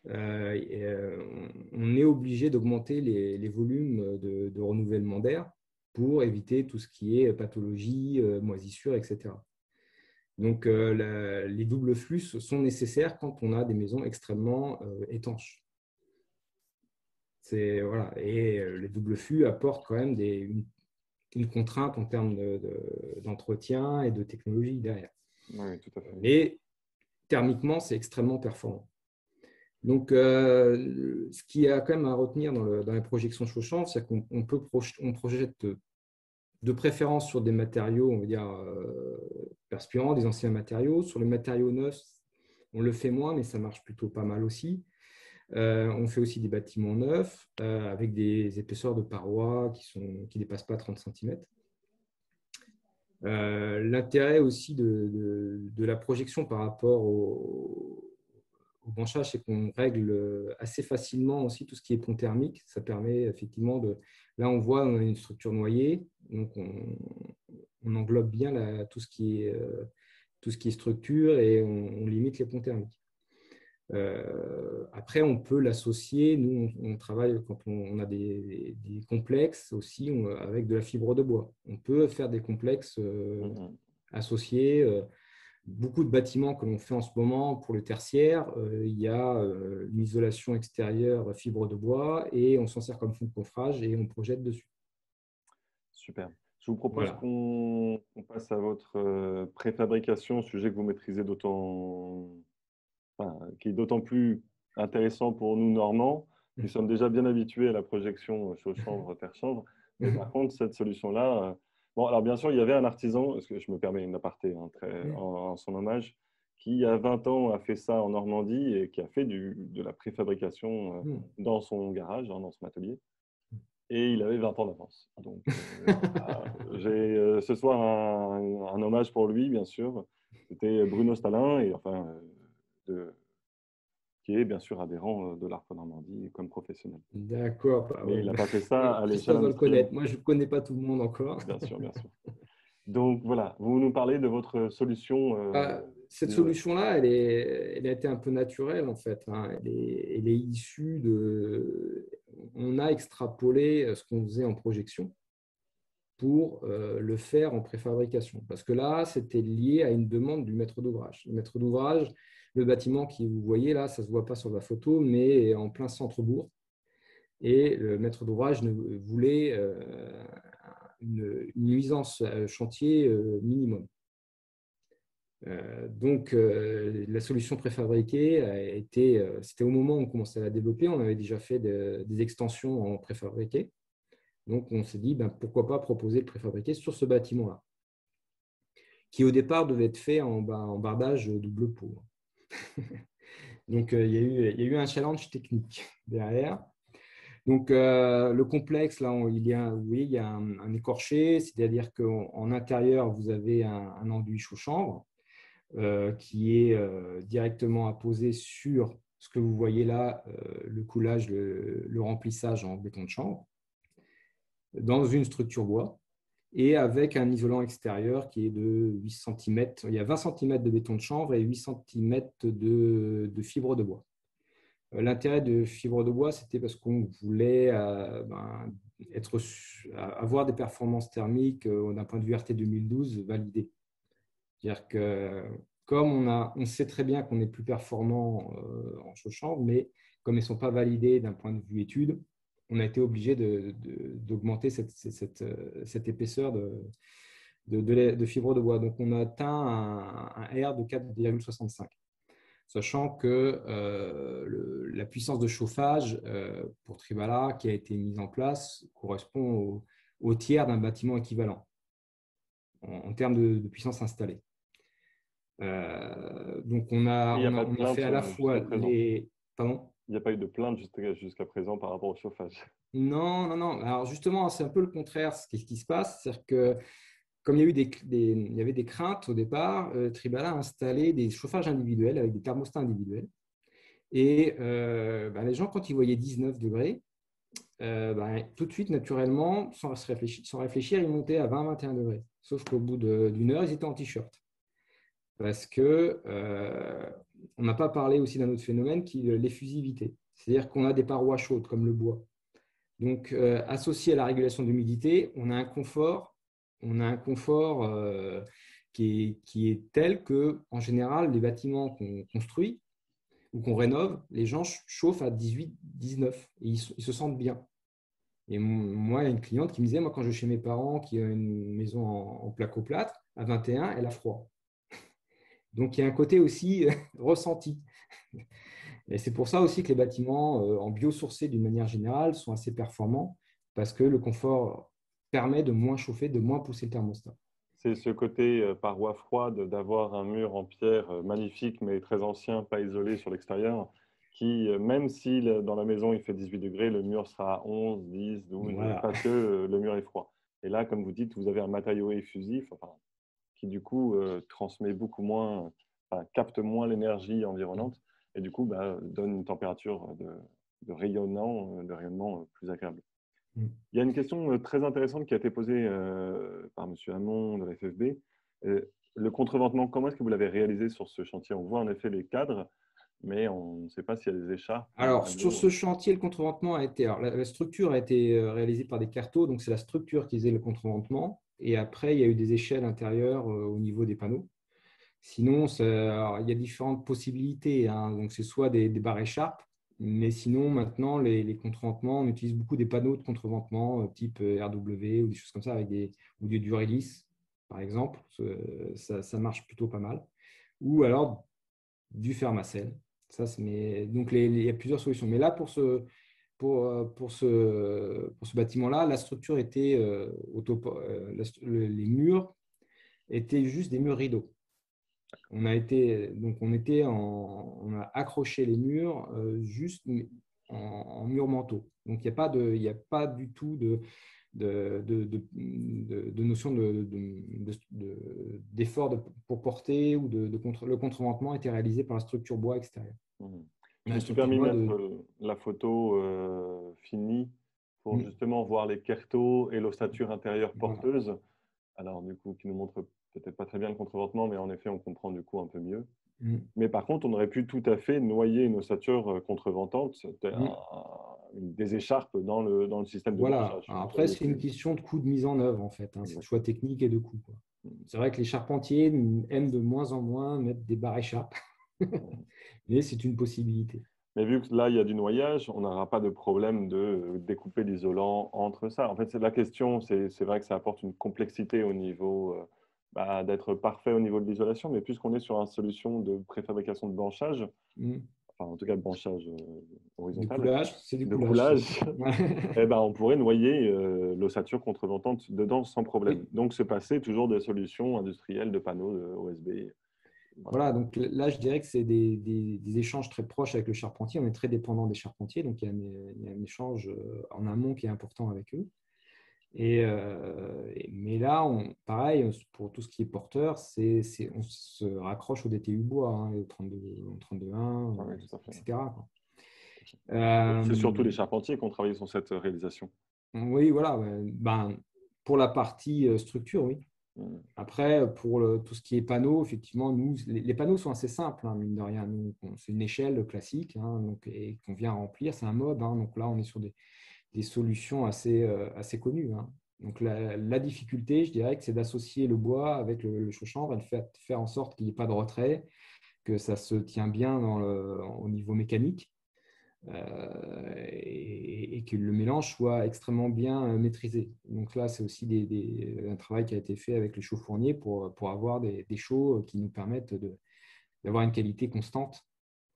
on est obligé d'augmenter les volumes de renouvellement d'air pour éviter tout ce qui est pathologie, moisissure, etc. Donc, les doubles flux sont nécessaires quand on a des maisons extrêmement étanches. Voilà. Et les doubles flux apportent quand même une contrainte en termes d'entretien et de technologie derrière. Oui, tout à fait. Et thermiquement, c'est extrêmement performant. Donc, ce qu'il y a quand même à retenir dans les projections chaud-chambre, c'est qu'on projette de préférence sur des matériaux, on va dire, perspirants, des anciens matériaux. Sur les matériaux neufs, on le fait moins, mais ça marche plutôt pas mal aussi. On fait aussi des bâtiments neufs avec des épaisseurs de parois qui ne dépassent pas 30 cm. L'intérêt aussi de la projection par rapport au branchage, c'est qu'on règle assez facilement aussi tout ce qui est pont thermique. Ça permet effectivement Là, on voit, on a une structure noyée, donc on englobe bien tout ce qui est structure et on limite les ponts thermiques. Après, on peut l'associer. Nous, on travaille quand on a des complexes aussi avec de la fibre de bois. On peut faire des complexes associés. Beaucoup de bâtiments que l'on fait en ce moment pour le tertiaire, il y a une isolation extérieure fibre de bois et on s'en sert comme fond de coffrage et on projette dessus. Super. Je vous propose qu'on passe à votre préfabrication, sujet que vous maîtrisez qui est d'autant plus intéressant pour nous, Normands, qui sommes déjà bien habitués à la projection chaud-chambre, terre-chambre. Mais par contre, cette solution-là… Bon, alors bien sûr, il y avait un artisan, parce que je me permets une aparté en son hommage, qui, il y a 20 ans, a fait ça en Normandie et qui a fait de la préfabrication dans son garage, dans son atelier. Et il avait 20 ans d'avance. Donc, j'ai ce soir un hommage pour lui, bien sûr. C'était Bruno Stalin, qui est bien sûr adhérent de l'ARPA Normandie comme professionnel. D'accord. Mais il n'a pas fait ça à l'échelle industrielle. Connaître. Moi, je ne connais pas tout le monde encore. Bien sûr, bien sûr. Donc voilà, vous nous parlez de votre solution. Cette solution-là, elle a été un peu naturelle en fait. Elle est issue de… On a extrapolé ce qu'on faisait en projection. pour le faire en préfabrication. Parce que là, c'était lié à une demande du maître d'ouvrage. Le maître d'ouvrage, le bâtiment que vous voyez là, ça ne se voit pas sur la photo, mais en plein centre-bourg. Et le maître d'ouvrage voulait une nuisance chantier minimum. Donc, la solution préfabriquée c'était au moment où on commençait à la développer, on avait déjà fait des extensions en préfabriqué. Donc, on s'est dit, pourquoi pas proposer le préfabriqué sur ce bâtiment-là, qui au départ devait être fait en bardage double pot. Donc, il y a eu un challenge technique derrière. Donc, le complexe, là, il y a un écorché, c'est-à-dire qu'en intérieur, vous avez un enduit chaud-chambre qui est directement apposé sur ce que vous voyez là, le coulage, le remplissage en béton de chanvre, dans une structure bois, et avec un isolant extérieur qui est de 8 cm. Il y a 20 cm de béton de chanvre et 8 cm de fibre de bois. L'intérêt de fibre de bois, c'était parce qu'on voulait avoir des performances thermiques d'un point de vue RT 2012 validées. C'est-à-dire que comme on sait très bien qu'on est plus performant en chaude-chambre, mais comme elles ne sont pas validées d'un point de vue étude, on a été obligé d'augmenter cette épaisseur de fibre de bois. Donc, on a atteint un R de 4,65. Sachant que la puissance de chauffage pour Tribala qui a été mise en place correspond au tiers d'un bâtiment équivalent en termes de puissance installée. Donc, on a fait à la fois les… Pardon ? Il n'y a pas eu de plainte jusqu'à présent par rapport au chauffage. Non. Alors, justement, c'est un peu le contraire ce qui se passe. C'est-à-dire que comme il y avait des craintes au départ, Tribala a installé des chauffages individuels avec des thermostats individuels. Et les gens, quand ils voyaient 19 degrés, tout de suite, naturellement, sans réfléchir, ils montaient à 20-21 degrés. Sauf qu'au bout d'une heure, ils étaient en t-shirt. Parce qu'on n'a pas parlé aussi d'un autre phénomène qui est l'effusivité. C'est-à-dire qu'on a des parois chaudes comme le bois. Donc, associé à la régulation d'humidité, on a un confort qui est tel que, en général, les bâtiments qu'on construit ou qu'on rénove, les gens chauffent à 18, 19 et ils se sentent bien. Et moi, il y a une cliente qui me disait, moi, quand je vais chez mes parents qui ont une maison en placo-plâtre, à 21, elle a froid. Donc, il y a un côté aussi ressenti. Et c'est pour ça aussi que les bâtiments en biosourcé, d'une manière générale, sont assez performants parce que le confort permet de moins chauffer, de moins pousser le thermostat. C'est ce côté paroi froide d'avoir un mur en pierre magnifique mais très ancien, pas isolé sur l'extérieur, qui, même si dans la maison il fait 18 degrés, le mur sera à 11, 10, 12, Voilà. parce que le mur est froid. Et là, comme vous dites, vous avez un matériau effusif qui du coup transmet beaucoup moins, capte moins l'énergie environnante et du coup donne une température de rayonnement plus agréable. Il y a une question très intéressante qui a été posée par M. Hamon de la FFB. Le contreventement, comment est-ce que vous l'avez réalisé sur ce chantier? On voit en effet les cadres, mais on ne sait pas s'il y a des écharpes. Alors, sur ce chantier, le contreventement a été… Alors, la structure a été réalisée par des carreaux, donc c'est la structure qui faisait le contreventement. Et après, il y a eu des échelles intérieures au niveau des panneaux. Sinon, il y a différentes possibilités. Donc, c'est soit des barres écharpes, mais sinon, maintenant, les contreventements, on utilise beaucoup des panneaux de contreventement type RW ou des choses comme ça, ou du Duralis, par exemple. Ça marche plutôt pas mal. Ou alors du Fermacell. Donc, il y a plusieurs solutions. Mais là, pour ce bâtiment-là, la structure était les murs étaient juste des murs rideaux. On a accroché les murs juste en mur manteau. Donc, il n'y a pas du tout de notion d'effort pour porter ou le contreventement était réalisé par la structure bois extérieure. Je me suis permis de mettre la photo finie pour justement voir les kertos et l'ossature intérieure porteuse. Voilà. Alors, du coup, qui nous montre peut-être pas très bien le contreventement, mais en effet, on comprend du coup un peu mieux. Mais par contre, on aurait pu tout à fait noyer une ossature contreventante. des écharpes dans le système de Voilà. branchage. Alors après, c'est une question de coût de mise en œuvre, en fait. Hein. C'est le choix technique et de coût, quoi. C'est vrai que les charpentiers aiment de moins en moins mettre des barres échappes, mais c'est une possibilité. Mais vu que là, il y a du noyage, on n'aura pas de problème de découper l'isolant entre ça. En fait, c'est la question, c'est vrai que ça apporte une complexité au niveau d'être parfait au niveau de l'isolation, mais puisqu'on est sur une solution de préfabrication de branchage, enfin en tout cas de branchage horizontal, C'est du de coulage. eh ben, on pourrait noyer l'ossature contreventante dedans sans problème. Oui. Donc se passer toujours des solutions industrielles de panneaux OSB. Voilà, donc là, je dirais que c'est des échanges très proches avec le charpentier. On est très dépendant des charpentiers, donc il y a un échange en amont qui est important avec eux. Mais là, pareil, pour tout ce qui est porteur, on se raccroche au DTU bois, hein, au 32.1, Oui, tout à fait. etc. C'est surtout les charpentiers qui ont travaillé sur cette réalisation. Oui, voilà. Pour la partie structure, oui. Après, pour tout ce qui est panneaux, effectivement, nous, les panneaux sont assez simples, hein, mine de rien. C'est une échelle classique, hein, et qu'on vient remplir. C'est un mob, hein, donc là, on est sur des solutions assez connues, hein. Donc la difficulté, je dirais que c'est d'associer le bois avec le chaud-chanvre et de faire en sorte qu'il n'y ait pas de retrait, que ça se tient bien au niveau mécanique. Et que le mélange soit extrêmement bien maîtrisé. Donc là, c'est aussi un travail qui a été fait avec les chauds fourniers pour avoir des chauds qui nous permettent d'avoir une qualité constante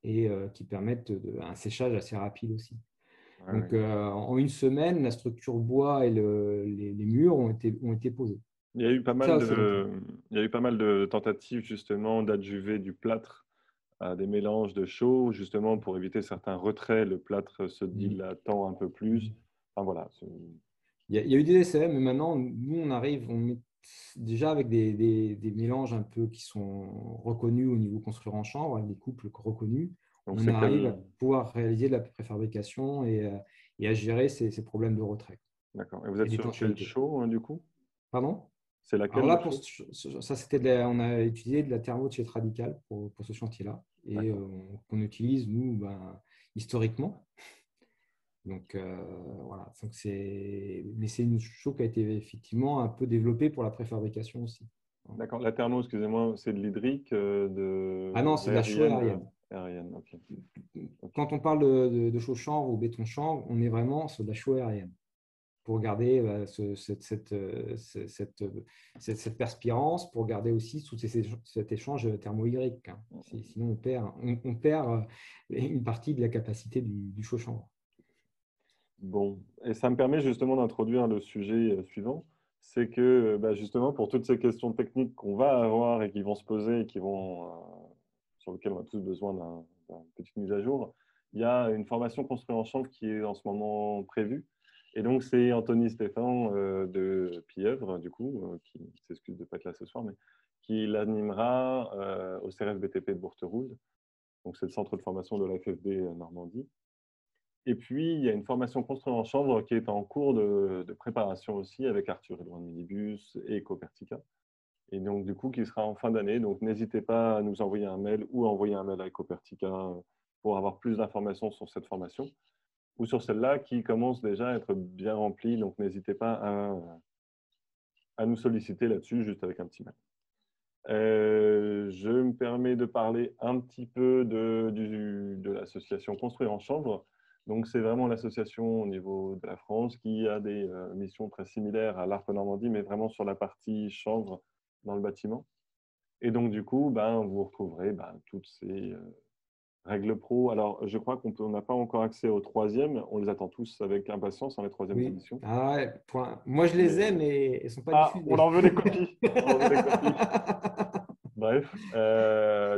et qui permettent un séchage assez rapide aussi. Donc, en une semaine, la structure bois et les murs ont été posés. Il y a eu pas mal de tentatives justement d'adjuver du plâtre à des mélanges de chaux, justement pour éviter certains retraits. Le plâtre se dilatant un peu plus. Enfin, voilà. Il y a eu des essais, mais maintenant, nous, on met déjà avec des mélanges un peu qui sont reconnus au niveau construire en chambre, avec des couples reconnus. Donc, on arrive à pouvoir réaliser de la préfabrication et à gérer ces problèmes de retrait. D'accord. Et vous êtes sur quel chaux, du coup? Pardon? C'est laquelle? Alors là, on a utilisé de la thermo de chez Radical pour ce chantier-là et qu'on utilise, nous, historiquement. Donc, voilà. Mais c'est une chaux qui a été effectivement un peu développée pour la préfabrication aussi. D'accord. La thermo, excusez-moi, c'est de l'hydrique Ah non, c'est de la chaux aérienne. Okay. Quand on parle de chaux chanvre ou béton chanvre, on est vraiment sur de la chaux aérienne pour garder cette perspirance, pour garder aussi tout cet échange thermohydrique. Hein. Sinon, on perd une partie de la capacité du chaux chanvre. Bon, et ça me permet justement d'introduire le sujet suivant, c'est que justement pour toutes ces questions techniques qu'on va avoir et qui vont se poser et sur lesquelles on a tous besoin d'une petite mise à jour, il y a une formation construite en chanvre qui est en ce moment prévue. Et donc c'est Anthony Stéphane de Pièvre, du coup, qui s'excuse de ne pas être là ce soir, mais qui l'animera au CRF BTP de Bourterousse. Donc c'est le centre de formation de la FFB Normandie. Et puis, il y a une formation construite en chanvre qui est en cours de préparation aussi avec Arthur Edouard Minibus et Ecopertica. Et donc, du coup, qui sera en fin d'année. Donc, n'hésitez pas à nous envoyer un mail ou à envoyer un mail à Ecopertica pour avoir plus d'informations sur cette formation ou sur celle-là qui commence déjà à être bien remplie. Donc, n'hésitez pas à nous solliciter là-dessus, juste avec un petit mail. Je me permets de parler un petit peu de l'association Construire en chanvre. Donc, c'est vraiment l'association au niveau de la France qui a des missions très similaires à l'ARP Normandie, mais vraiment sur la partie chanvre dans le bâtiment. Et donc, du coup, vous retrouverez toutes ces règles pro. Alors, je crois qu'on n'a pas encore accès au troisième. On les attend tous avec impatience dans les troisièmes éditions. Ah ouais, moi, je les ai, mais elles ne sont pas diffusées. On en veut des copies. Bref,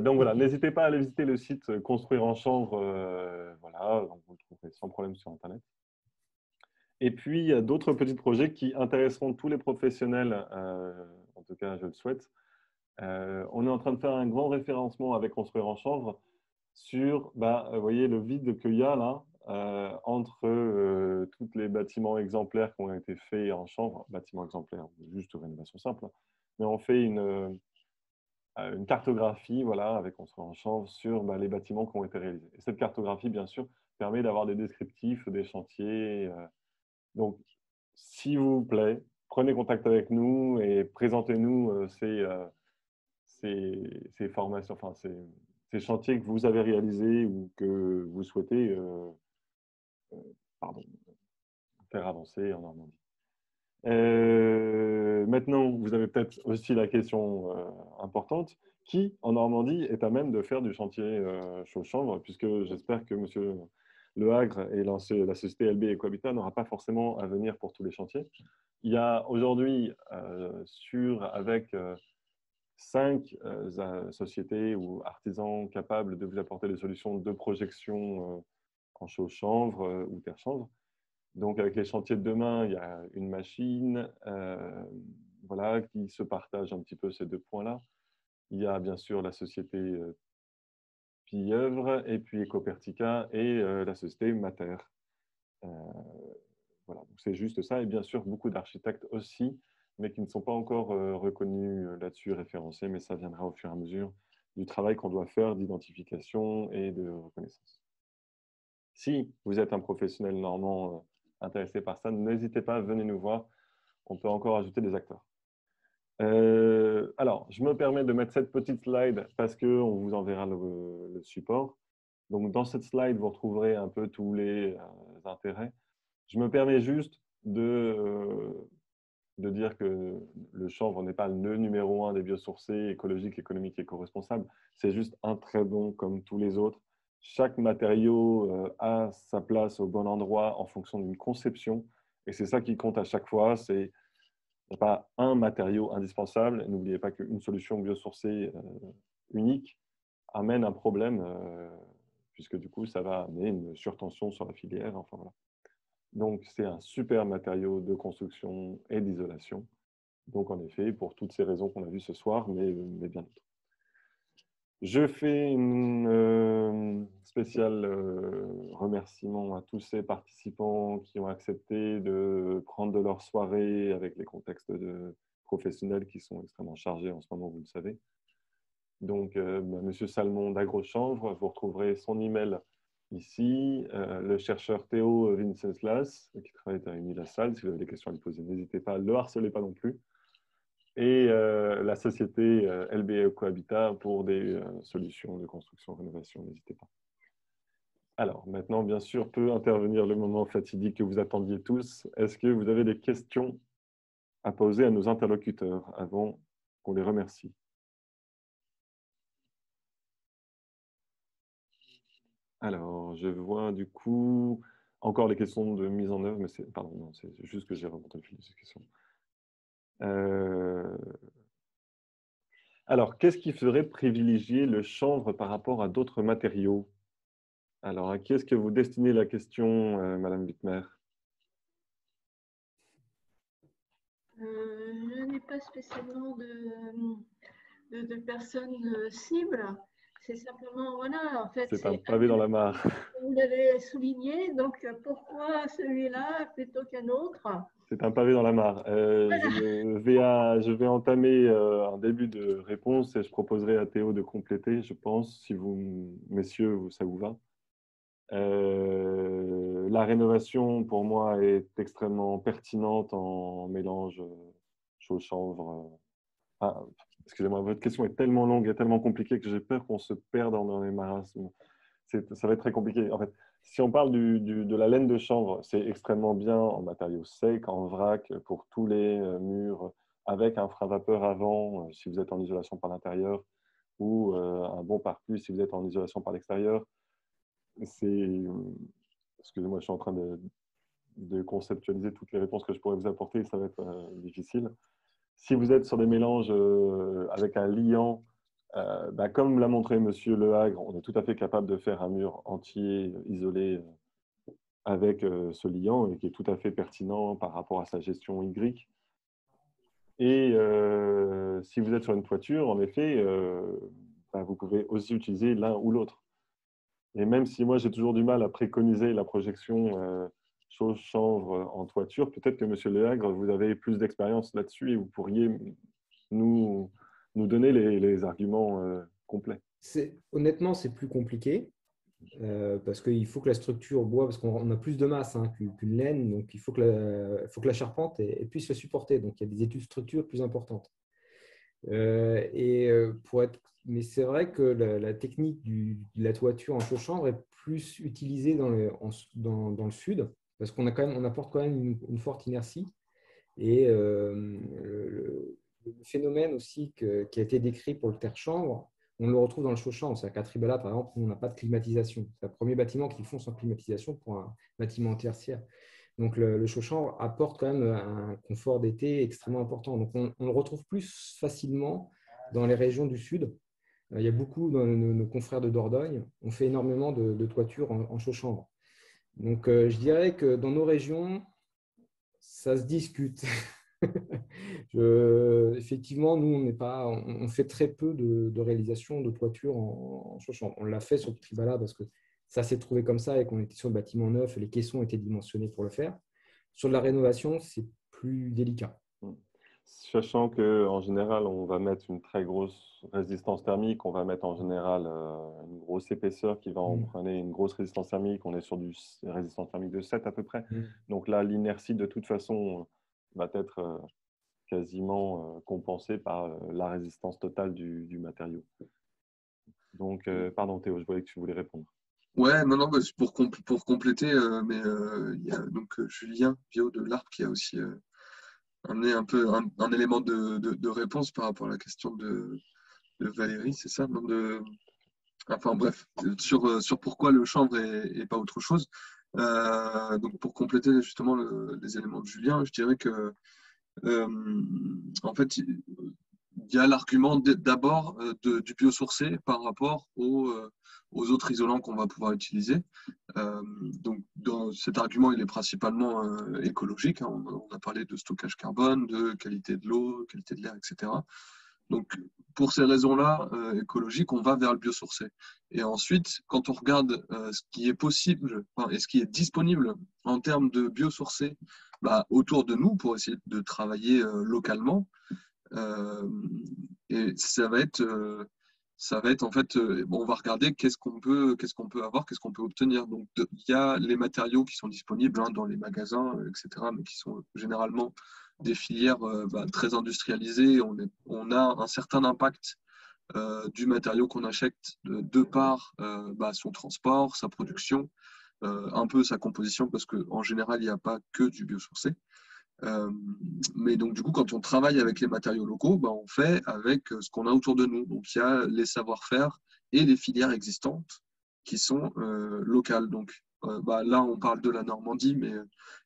donc voilà, n'hésitez pas à aller visiter le site Construire en chanvre, voilà, donc vous le trouverez sans problème sur Internet. Et puis, il y a d'autres petits projets qui intéresseront tous les professionnels, en tout cas, je le souhaite. On est en train de faire un grand référencement avec Construire en chanvre sur, vous voyez, le vide qu'il y a là entre tous les bâtiments exemplaires qui ont été faits en chanvre, bâtiments exemplaires, juste rénovation simple, mais on fait une cartographie, voilà, avec Construire en chanvre sur les bâtiments qui ont été réalisés. Et cette cartographie, bien sûr, permet d'avoir des descriptifs des chantiers. Donc, s'il vous plaît, prenez contact avec nous et présentez-nous ces formations, enfin ces chantiers que vous avez réalisés ou que vous souhaitez pardon, faire avancer en Normandie. Maintenant, vous avez peut-être aussi la question importante. Qui, en Normandie, est à même de faire du chantier chaud-chanvre, puisque j'espère que M. Lehagre et la société LB Ecohabitat n'aura pas forcément à venir pour tous les chantiers. Il y a aujourd'hui, avec 5 sociétés ou artisans capables de vous apporter des solutions de projection en chaud-chanvre ou terre-chanvre. Donc, avec les chantiers de demain, il y a une machine voilà, qui se partage un petit peu ces 2 points-là. Il y a bien sûr la société Pilleuvre et puis Ecopertica et la société Mater. Voilà, c'est juste ça. Et bien sûr, beaucoup d'architectes aussi, mais qui ne sont pas encore reconnus là-dessus, référencés, mais ça viendra au fur et à mesure du travail qu'on doit faire d'identification et de reconnaissance. Si vous êtes un professionnel normand intéressé par ça, n'hésitez pas, venez nous voir. On peut encore ajouter des acteurs. Alors, je me permets de mettre cette petite slide parce qu'on vous enverra le support. Donc, dans cette slide, vous retrouverez un peu tous les intérêts. Je me permets juste de dire que le chanvre n'est pas le numéro 1 des biosourcés écologiques, économiques et éco-responsables. C'est juste un très bon comme tous les autres. Chaque matériau a sa place au bon endroit en fonction d'une conception. Et c'est ça qui compte à chaque fois. Il n'y a pas un matériau indispensable. N'oubliez pas qu'une solution biosourcée unique amène un problème, puisque du coup, ça va amener une surtension sur la filière. Enfin, voilà. Donc, c'est un super matériau de construction et d'isolation. Donc, en effet, pour toutes ces raisons qu'on a vues ce soir, mais bien d'autres. Je fais une spéciale remerciement à tous ces participants qui ont accepté de prendre de leur soirée avec les contextes professionnels qui sont extrêmement chargés en ce moment, vous le savez. Donc, Monsieur Salmon d'Agrochanvre, vous retrouverez son email ici. Le chercheur Théo Vincenslas, qui travaille à Uni-la-Salle, si vous avez des questions à lui poser, n'hésitez pas, ne le harcelez pas non plus. Et la société LB Ecohabitat pour des solutions de construction, rénovation, n'hésitez pas. Alors, maintenant, bien sûr, peut intervenir le moment fatidique que vous attendiez tous. Est-ce que vous avez des questions à poser à nos interlocuteurs avant qu'on les remercie? Alors, je vois du coup encore les questions de mise en œuvre, mais c'est, pardon, non, c'est juste que j'ai remonté le fil de ces questions. Alors, qu'est-ce qui ferait privilégier le chanvre par rapport à d'autres matériaux? Alors, à qui est-ce que vous destinez la question, Madame Wittmer? Je n'ai pas spécialement de personnes cibles. C'est simplement, voilà, en fait. C'est un pavé dans la mare. Vous l'avez souligné, donc pourquoi celui-là plutôt qu'un autre? C'est un pavé dans la mare. Je vais entamer un début de réponse et je proposerai à Théo de compléter, je pense, si vous, messieurs, ça vous va. La rénovation, pour moi, est extrêmement pertinente en mélange chaud-chanvre. Excusez-moi, votre question est tellement longue et tellement compliquée que j'ai peur qu'on se perde dans les marasmes. Ça va être très compliqué. En fait, si on parle de la laine de chanvre, c'est extrêmement bien en matériaux secs, en vrac, pour tous les murs, avec un frein vapeur avant, si vous êtes en isolation par l'intérieur, ou un bon pare-pluie si vous êtes en isolation par l'extérieur. Excusez-moi, je suis en train de conceptualiser toutes les réponses que je pourrais vous apporter, ça va être difficile. Si vous êtes sur des mélanges avec un liant, comme l'a montré M. Lehagre, on est tout à fait capable de faire un mur entier isolé avec ce liant et qui est tout à fait pertinent par rapport à sa gestion Y. Et si vous êtes sur une toiture, en effet, vous pouvez aussi utiliser l'un ou l'autre. Et même si moi, j'ai toujours du mal à préconiser la projection chaud-chanvre en toiture, peut-être que M. Lehagre, vous avez plus d'expérience là-dessus et vous pourriez nous donner les arguments complets. Honnêtement, c'est plus compliqué. parce qu'il faut que la structure bois, parce qu'on a plus de masse qu'une laine, donc il faut que la charpente puisse le supporter. Donc il y a des études de structure plus importantes. Mais c'est vrai que la technique de la toiture en chaux-chanvre est plus utilisée dans le sud, parce qu'on apporte quand même une forte inertie. Et le phénomène aussi qui a été décrit pour le terre-chanvre, on le retrouve dans le chaux-chanvre. C'est-à-dire qu'à Tribala, par exemple, on n'a pas de climatisation. C'est le premier bâtiment qu'ils font sans climatisation pour un bâtiment tertiaire. Donc, le chaux-chanvre apporte quand même un confort d'été extrêmement important. Donc, on le retrouve plus facilement dans les régions du sud. Il y a beaucoup de nos confrères de Dordogne. On fait énormément de toitures en chaux-chanvre. Donc, je dirais que dans nos régions, ça se discute. Effectivement, nous, on fait très peu de réalisation de toiture en chaux-chanvre. On l'a fait sur le Tribala parce que ça s'est trouvé comme ça et qu'on était sur le bâtiment neuf, les caissons étaient dimensionnés pour le faire. Sur de la rénovation, c'est plus délicat. Sachant qu'en général, on va mettre une très grosse résistance thermique, on va mettre en général une grosse épaisseur qui va emprunter une grosse résistance thermique. On est sur du résistance thermique de 7 à peu près. Donc là, l'inertie, de toute façon, va être quasiment compensée par la résistance totale du matériau. Donc, pardon Théo, je voyais que tu voulais répondre. Ouais, non, bah, pour compléter, il y a donc Julien Bio de l'ARP qui a aussi amené un peu un élément de réponse par rapport à la question de Valérie, c'est ça? Enfin bref, sur pourquoi le chanvre et pas autre chose. Donc pour compléter justement les éléments de Julien, je dirais que en fait, il y a l'argument d'abord du biosourcé par rapport aux autres isolants qu'on va pouvoir utiliser. Donc, cet argument, il est principalement écologique. Hein. On a parlé de stockage carbone, de qualité de l'eau, qualité de l'air, etc. Donc, pour ces raisons-là écologiques, on va vers le biosourcé. Et ensuite, quand on regarde ce qui est possible et ce qui est disponible en termes de biosourcé autour de nous pour essayer de travailler localement, et ça va être en fait, on va regarder qu'est-ce qu'on peut avoir, qu'est-ce qu'on peut obtenir. Donc, il y a les matériaux qui sont disponibles dans les magasins, etc., mais qui sont généralement des filières très industrialisées. On a un certain impact du matériau qu'on achète de par son transport, sa production, un peu sa composition, parce qu'en général, il n'y a pas que du biosourcé. Mais donc, du coup, quand on travaille avec les matériaux locaux, on fait avec ce qu'on a autour de nous. Donc, il y a les savoir-faire et les filières existantes qui sont locales. Donc, là, on parle de la Normandie, mais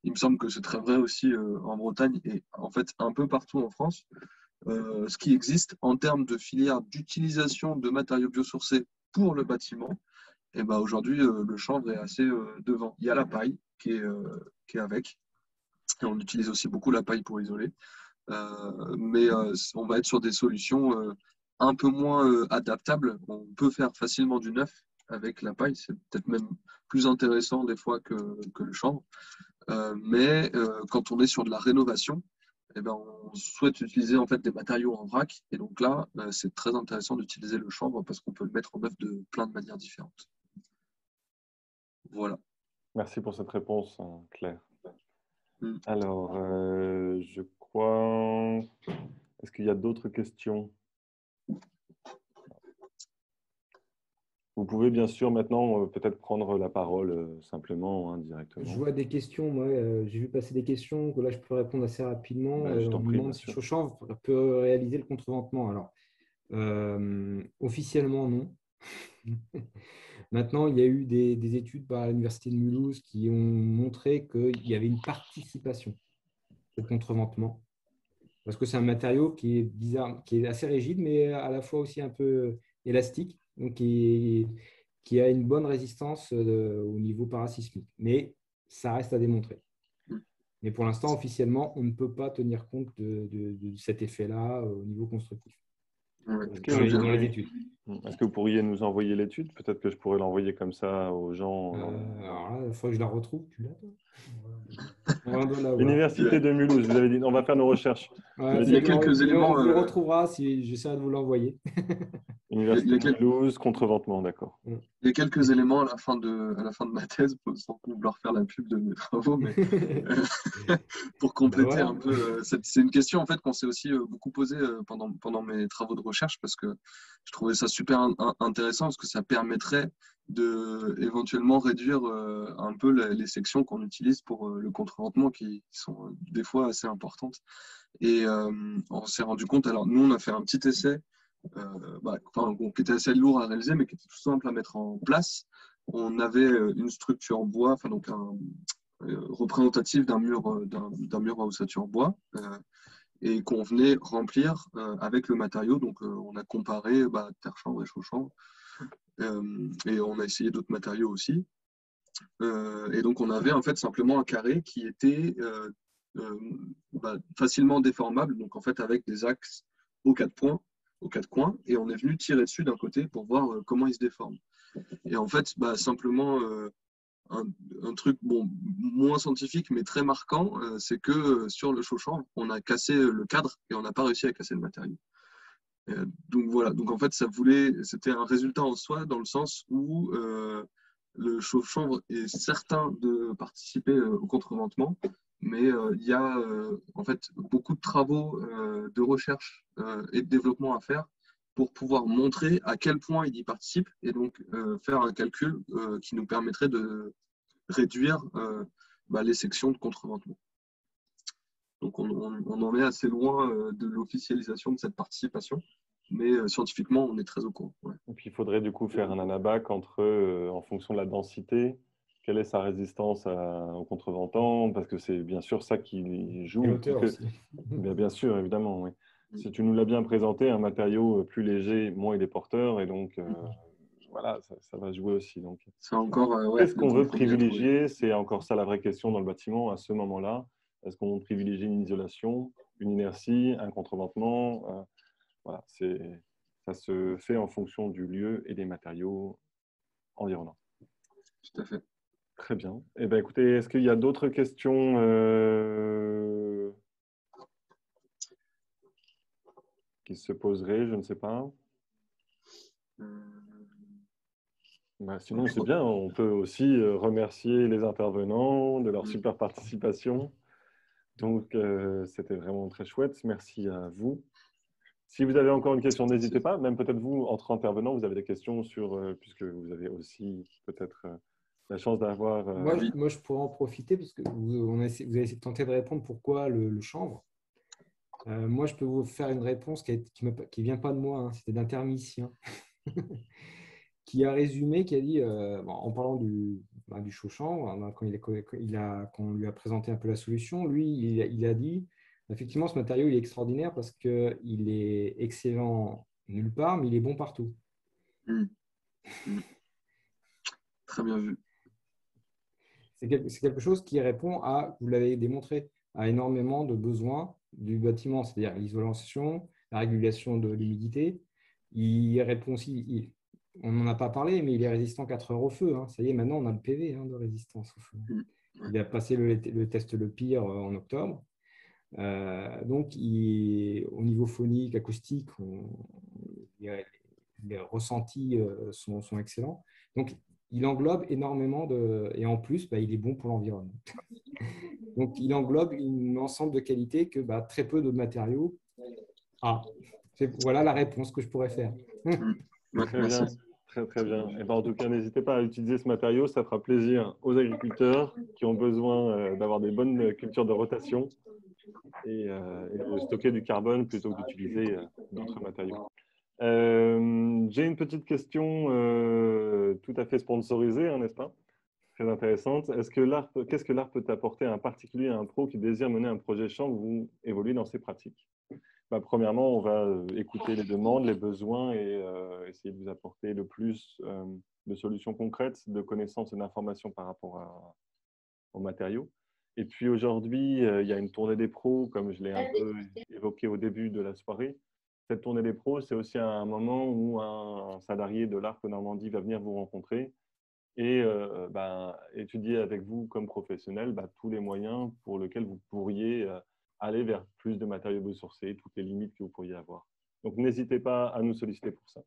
il me semble que c'est très vrai aussi en Bretagne et en fait un peu partout en France. Ce qui existe en termes de filières d'utilisation de matériaux biosourcés pour le bâtiment, et aujourd'hui, le chanvre est assez devant. Il y a la paille qui est avec. Et on utilise aussi beaucoup la paille pour isoler. Mais on va être sur des solutions un peu moins adaptables. On peut faire facilement du neuf avec la paille. C'est peut-être même plus intéressant des fois que le chanvre. Mais quand on est sur de la rénovation, on souhaite utiliser en fait des matériaux en vrac. Et donc là, c'est très intéressant d'utiliser le chanvre parce qu'on peut le mettre en œuvre de plein de manières différentes. Voilà. Merci pour cette réponse, Claire. Alors, je crois... Est-ce qu'il y a d'autres questions? Vous pouvez bien sûr maintenant peut-être prendre la parole simplement, directement. Je vois des questions, moi j'ai vu passer des questions que là je peux répondre assez rapidement. On me demande si chaux-chanvre peut réaliser le contreventement. Alors, officiellement non. Maintenant, il y a eu des études par l'Université de Mulhouse qui ont montré qu'il y avait une participation au contreventement. Parce que c'est un matériau qui est bizarre, qui est assez rigide, mais à la fois aussi un peu élastique, donc qui a une bonne résistance au niveau parasismique. Mais ça reste à démontrer. Mais pour l'instant, officiellement, on ne peut pas tenir compte de cet effet-là au niveau constructif. Dans les études. Est-ce que vous pourriez nous envoyer l'étude? Peut-être que je pourrais l'envoyer comme ça aux gens. Alors là, il faut que je la retrouve. Tu l'as, toi? On doit l'avoir. Université de Mulhouse, vous avez dit, on va faire nos recherches. Ouais, Il y a quelques éléments. On vous le retrouvera si j'essaierai de vous l'envoyer. Université de Mulhouse, contreventement, d'accord. Il y a quelques éléments à la fin de ma thèse, sans vouloir faire la pub de mes travaux, mais pour compléter un peu. C'est une question en fait qu'on s'est aussi beaucoup posée pendant mes travaux de recherche, parce que je trouvais ça super intéressant, parce que ça permettrait de éventuellement réduire un peu les sections qu'on utilise pour le contreventement, qui sont des fois assez importantes. Et on s'est rendu compte, alors nous on a fait un petit essai qui était assez lourd à réaliser, mais qui était tout simple à mettre en place. On avait une structure en bois, enfin donc représentative d'un mur à ossature bois, et qu'on venait remplir avec le matériau. Donc on a comparé terre chanvre et chaux chanvre, et on a essayé d'autres matériaux aussi. Et donc on avait en fait simplement un carré qui était facilement déformable, donc en fait avec des axes aux quatre coins, et on est venu tirer dessus d'un côté pour voir comment il se déforme. Et en fait, simplement un truc moins scientifique mais très marquant, c'est que sur le chaux chanvre, on a cassé le cadre et on n'a pas réussi à casser le matériau. Donc voilà, donc en fait c'était un résultat en soi, dans le sens où le chaux chanvre est certain de participer au contreventement, mais il y a en fait beaucoup de travaux de recherche et de développement à faire pour pouvoir montrer à quel point il y participe, et donc faire un calcul qui nous permettrait de réduire les sections de contreventement. Donc on en est assez loin de l'officialisation de cette participation, mais scientifiquement on est très au courant. Ouais. Et puis il faudrait du coup faire un anabac entre, en fonction de la densité, quelle est sa résistance au contreventant, parce que c'est bien sûr ça qui joue. Et l'auteur aussi. Bien sûr, évidemment, oui. Si tu nous l'as bien présenté, un matériau plus léger, moins il est porteur, et donc voilà, ça va jouer aussi. Donc, c'est encore, qu'est-ce qu'on veut privilégier? C'est encore ça la vraie question dans le bâtiment à ce moment-là. Est-ce qu'on privilégie une isolation, une inertie, un contreventement? Voilà, ça se fait en fonction du lieu et des matériaux environnants. Tout à fait. Très bien. Eh bien, écoutez, est-ce qu'il y a d'autres questions qui se poseraient? Je ne sais pas. Sinon, c'est bien. On peut aussi remercier les intervenants de leur super participation. Donc, c'était vraiment très chouette. Merci à vous. Si vous avez encore une question, n'hésitez pas. Même peut-être vous, entre intervenants, vous avez des questions puisque vous avez aussi peut-être la chance d'avoir… Moi, je pourrais en profiter, parce que vous avez tenté de répondre pourquoi le chanvre. Moi, je peux vous faire une réponse qui ne vient pas de moi, hein, c'était d'un thermicien qui a résumé, qui a dit, en parlant du chaux chanvre, quand on lui a présenté un peu la solution, lui, il a dit, effectivement, ce matériau il est extraordinaire parce qu'il est excellent nulle part, mais il est bon partout. Très bien vu. C'est quelque chose qui répond vous l'avez démontré, à énormément de besoins du bâtiment, c'est-à-dire l'isolation, la régulation de l'humidité. Il répond aussi, on n'en a pas parlé, mais il est résistant 4 heures au feu. Hein. Ça y est, maintenant, on a le PV de résistance au feu. Il a passé le test le pire en octobre. Donc, au niveau phonique, acoustique, les ressentis sont excellents. Donc, il englobe énormément et en plus, il est bon pour l'environnement. Donc, il englobe un ensemble de qualités que très peu de matériaux. Voilà la réponse que je pourrais faire. Très bien, très bien. Et en tout cas, n'hésitez pas à utiliser ce matériau, ça fera plaisir aux agriculteurs qui ont besoin d'avoir des bonnes cultures de rotation et de stocker du carbone plutôt que d'utiliser d'autres matériaux. J'ai une petite question tout à fait sponsorisée, n'est-ce pas? Très intéressante. Qu'est-ce que l'art peut apporter à un particulier, à un pro qui désire mener un projet chanvre ou évoluer dans ses pratiques? Premièrement, on va écouter les demandes, les besoins et essayer de vous apporter le plus de solutions concrètes, de connaissances et d'informations par rapport aux matériaux. Et puis aujourd'hui, il y a une tournée des pros, comme je l'ai un peu évoqué au début de la soirée. cette tournée des pros, c'est aussi un moment où un salarié de l'Arc Normandie va venir vous rencontrer et étudier avec vous comme professionnel tous les moyens pour lesquels vous pourriez aller vers plus de matériaux biosourcés, toutes les limites que vous pourriez avoir. Donc, n'hésitez pas à nous solliciter pour ça.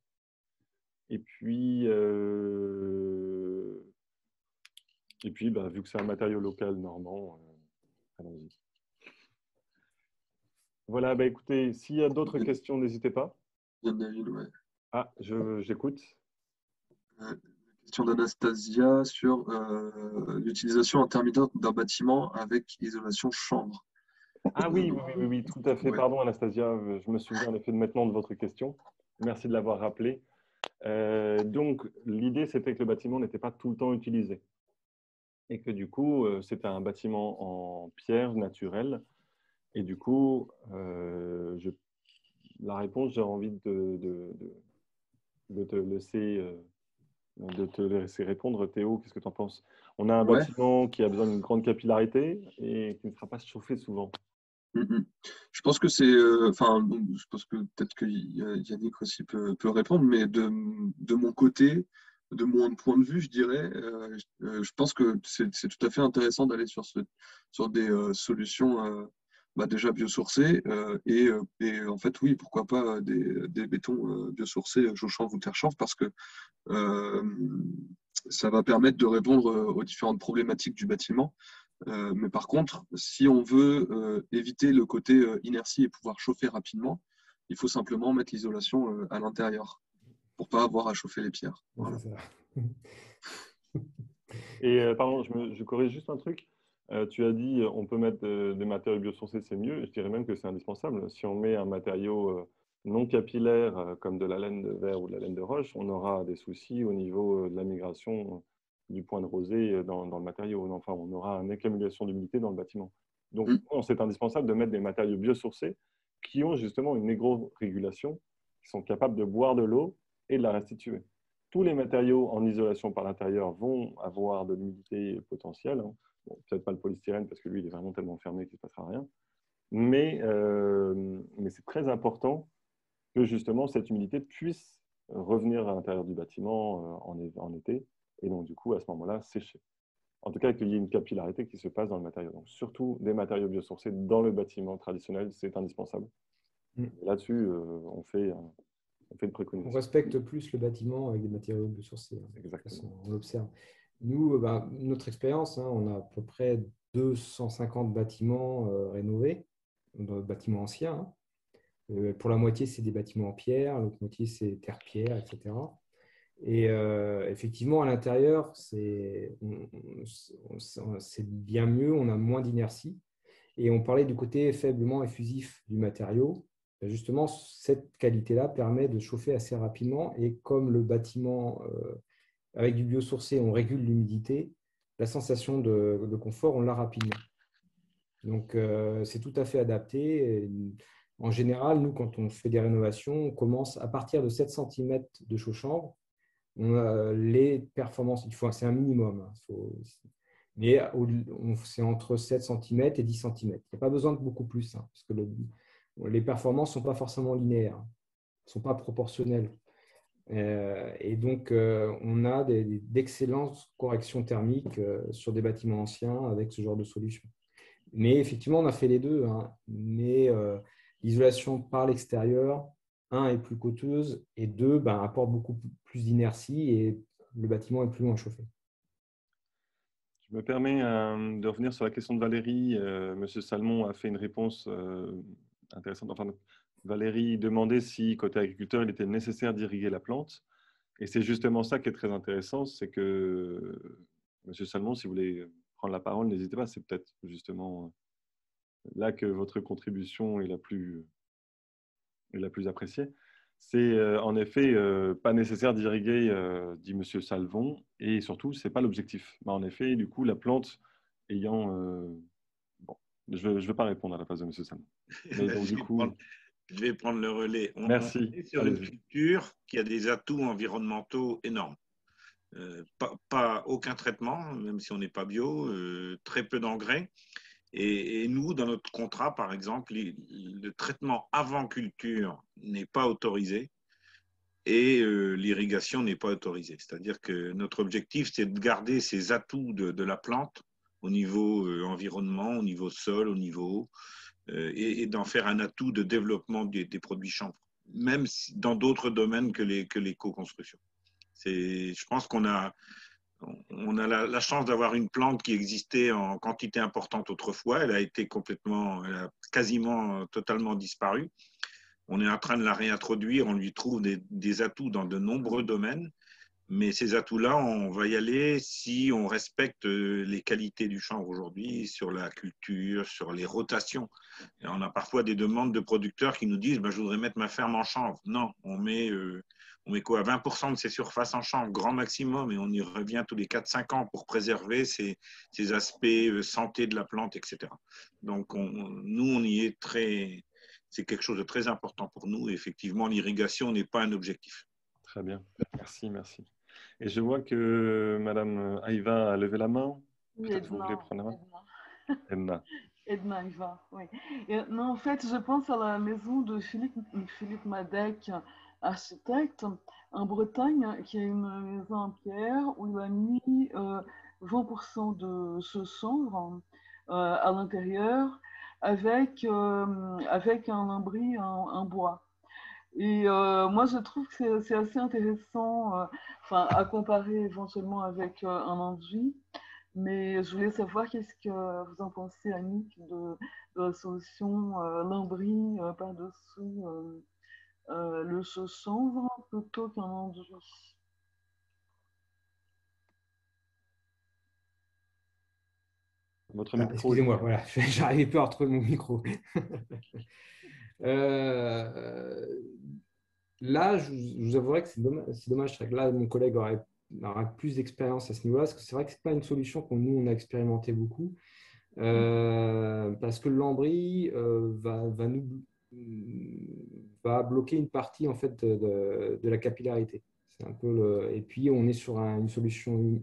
Et puis, vu que c'est un matériau local normand, allons-y. Voilà, écoutez, s'il y a d'autres questions, n'hésitez pas. Il y en a une, ouais. Ah, j'écoute. Question d'Anastasia sur l'utilisation intermittente d'un bâtiment avec isolation chambre. Ah oui, tout à fait. Ouais. Pardon, Anastasia, je me souviens en effet maintenant de votre question. Merci de l'avoir rappelé. Donc, l'idée, c'était que le bâtiment n'était pas tout le temps utilisé. Et que du coup, c'était un bâtiment en pierre naturelle. Et du coup, la réponse, j'ai envie de te laisser répondre. Théo, qu'est-ce que tu en penses? On a un bâtiment qui a besoin d'une grande capillarité et qui ne sera pas chauffé souvent. Je pense que c'est, je pense que peut-être que Yannick aussi peut répondre, mais de mon côté, de mon point de vue, je dirais, je pense que c'est tout à fait intéressant d'aller sur des solutions déjà biosourcées et en fait, oui, pourquoi pas des bétons biosourcés chauds-chanvre ou terre-chanvre, parce que ça va permettre de répondre aux différentes problématiques du bâtiment. Mais par contre, si on veut éviter le côté inertie et pouvoir chauffer rapidement, il faut simplement mettre l'isolation à l'intérieur pour ne pas avoir à chauffer les pierres. Voilà. Et pardon, je corrige juste un truc. Tu as dit on peut mettre des matériaux biosourcés, c'est mieux. Je dirais même que c'est indispensable. Si on met un matériau non capillaire comme de la laine de verre ou de la laine de roche, on aura des soucis au niveau de la migration du point de rosée dans le matériau. Enfin, on aura une accumulation d'humidité dans le bâtiment. Donc, c'est indispensable de mettre des matériaux biosourcés qui ont justement une hygrorégulation, qui sont capables de boire de l'eau et de la restituer. Tous les matériaux en isolation par l'intérieur vont avoir de l'humidité potentielle. Hein. Bon, peut-être pas le polystyrène parce que lui, il est vraiment tellement fermé qu'il ne se passera rien. Mais c'est très important que justement cette humidité puisse revenir à l'intérieur du bâtiment en été et donc du coup à ce moment-là sécher. En tout cas, qu'il y ait une capillarité qui se passe dans le matériau. Donc surtout des matériaux biosourcés dans le bâtiment traditionnel, c'est indispensable. Là-dessus, on fait une préconisation. On respecte plus le bâtiment avec des matériaux biosourcés. Exactement. On l'observe. Nous, notre expérience, on a à peu près 250 bâtiments rénovés, bâtiments anciens. Pour la moitié, c'est des bâtiments en pierre, l'autre moitié, c'est terre-pierre, etc. Et effectivement, à l'intérieur, c'est bien mieux, on a moins d'inertie. Et on parlait du côté faiblement effusif du matériau. Justement, cette qualité-là permet de chauffer assez rapidement. Et comme le bâtiment, avec du biosourcé, on régule l'humidité, la sensation de confort, on l'a rapidement. Donc, c'est tout à fait adapté. En général, nous, quand on fait des rénovations, on commence à partir de 7 cm de chaud-chambre. Les performances, c'est un minimum. Mais c'est entre 7 cm et 10 cm. Il n'y a pas besoin de beaucoup plus, parce que les performances ne sont pas forcément linéaires, ne sont pas proportionnelles. Et donc, on a d'excellentes corrections thermiques sur des bâtiments anciens avec ce genre de solution. Mais effectivement, on a fait les deux. Mais l'isolation par l'extérieur, est plus coûteuse et deux, apporte beaucoup plus d'inertie et le bâtiment est plus long à chauffer. Je me permets de revenir sur la question de Valérie. Monsieur Salmon a fait une réponse intéressante. Enfin, Valérie demandait si, côté agriculteur, il était nécessaire d'irriguer la plante. Et c'est justement ça qui est très intéressant, c'est que, Monsieur Salmon, si vous voulez prendre la parole, n'hésitez pas. C'est peut-être justement là que votre contribution est la plus appréciée. C'est en effet pas nécessaire d'irriguer, dit Monsieur Salvon, et surtout, ce n'est pas l'objectif. En effet, du coup, la plante ayant... Bon, je ne vais pas répondre à la place de Monsieur Salvon. Mais donc, je vais prendre le relais. Merci. On est sur une culture qui a des atouts environnementaux énormes. Pas aucun traitement, même si on n'est pas bio, très peu d'engrais. Et nous, dans notre contrat, par exemple, le traitement avant culture n'est pas autorisé et l'irrigation n'est pas autorisée. C'est-à-dire que notre objectif, c'est de garder ces atouts de la plante au niveau environnement, au niveau sol, au niveau eau, et d'en faire un atout de développement des produits chanvre, même dans d'autres domaines que l'éco-construction. Je pense qu'on a la chance d'avoir une plante qui existait en quantité importante autrefois. Elle a quasiment totalement disparu. On est en train de la réintroduire, on lui trouve des atouts dans de nombreux domaines, mais ces atouts-là, on va y aller si on respecte les qualités du chanvre aujourd'hui, sur la culture, sur les rotations. Et on a parfois des demandes de producteurs qui nous disent je voudrais mettre ma ferme en chanvre. Non, on met quoi, 20% de ses surfaces en chanvre, grand maximum, et on y revient tous les 4-5 ans pour préserver ces aspects santé de la plante, etc. Donc, nous, on y est très... C'est quelque chose de très important pour nous. Et effectivement, l'irrigation n'est pas un objectif. Très bien. Merci, merci. Et je vois que Madame Aïva a levé la main. Peut-être vous voulez prendre la main. Edna. Edna Aïva, oui. Et, non, en fait, je pense à la maison de Philippe Madec, architecte, en Bretagne, qui a une maison en pierre où il a mis 20% de ce chanvre à l'intérieur avec un lambris en bois. Et moi, je trouve que c'est assez intéressant, à comparer éventuellement avec un enduit. Mais je voulais savoir qu'est-ce que vous en pensez, Annick, de la solution lambris par-dessous le chanvre plutôt qu'un enduit. Votre micro. Excusez-moi, voilà, j'arrivais pas à retrouver mon micro. Là, je vous avouerai que c'est dommage. C'est que là, mon collègue aurait plus d'expérience à ce niveau-là, parce que c'est vrai que ce n'est pas une solution qu'on nous, on a expérimenté beaucoup, parce que le lambris va bloquer une partie en fait, de la capillarité. C'est un peu et puis, on est sur une solution.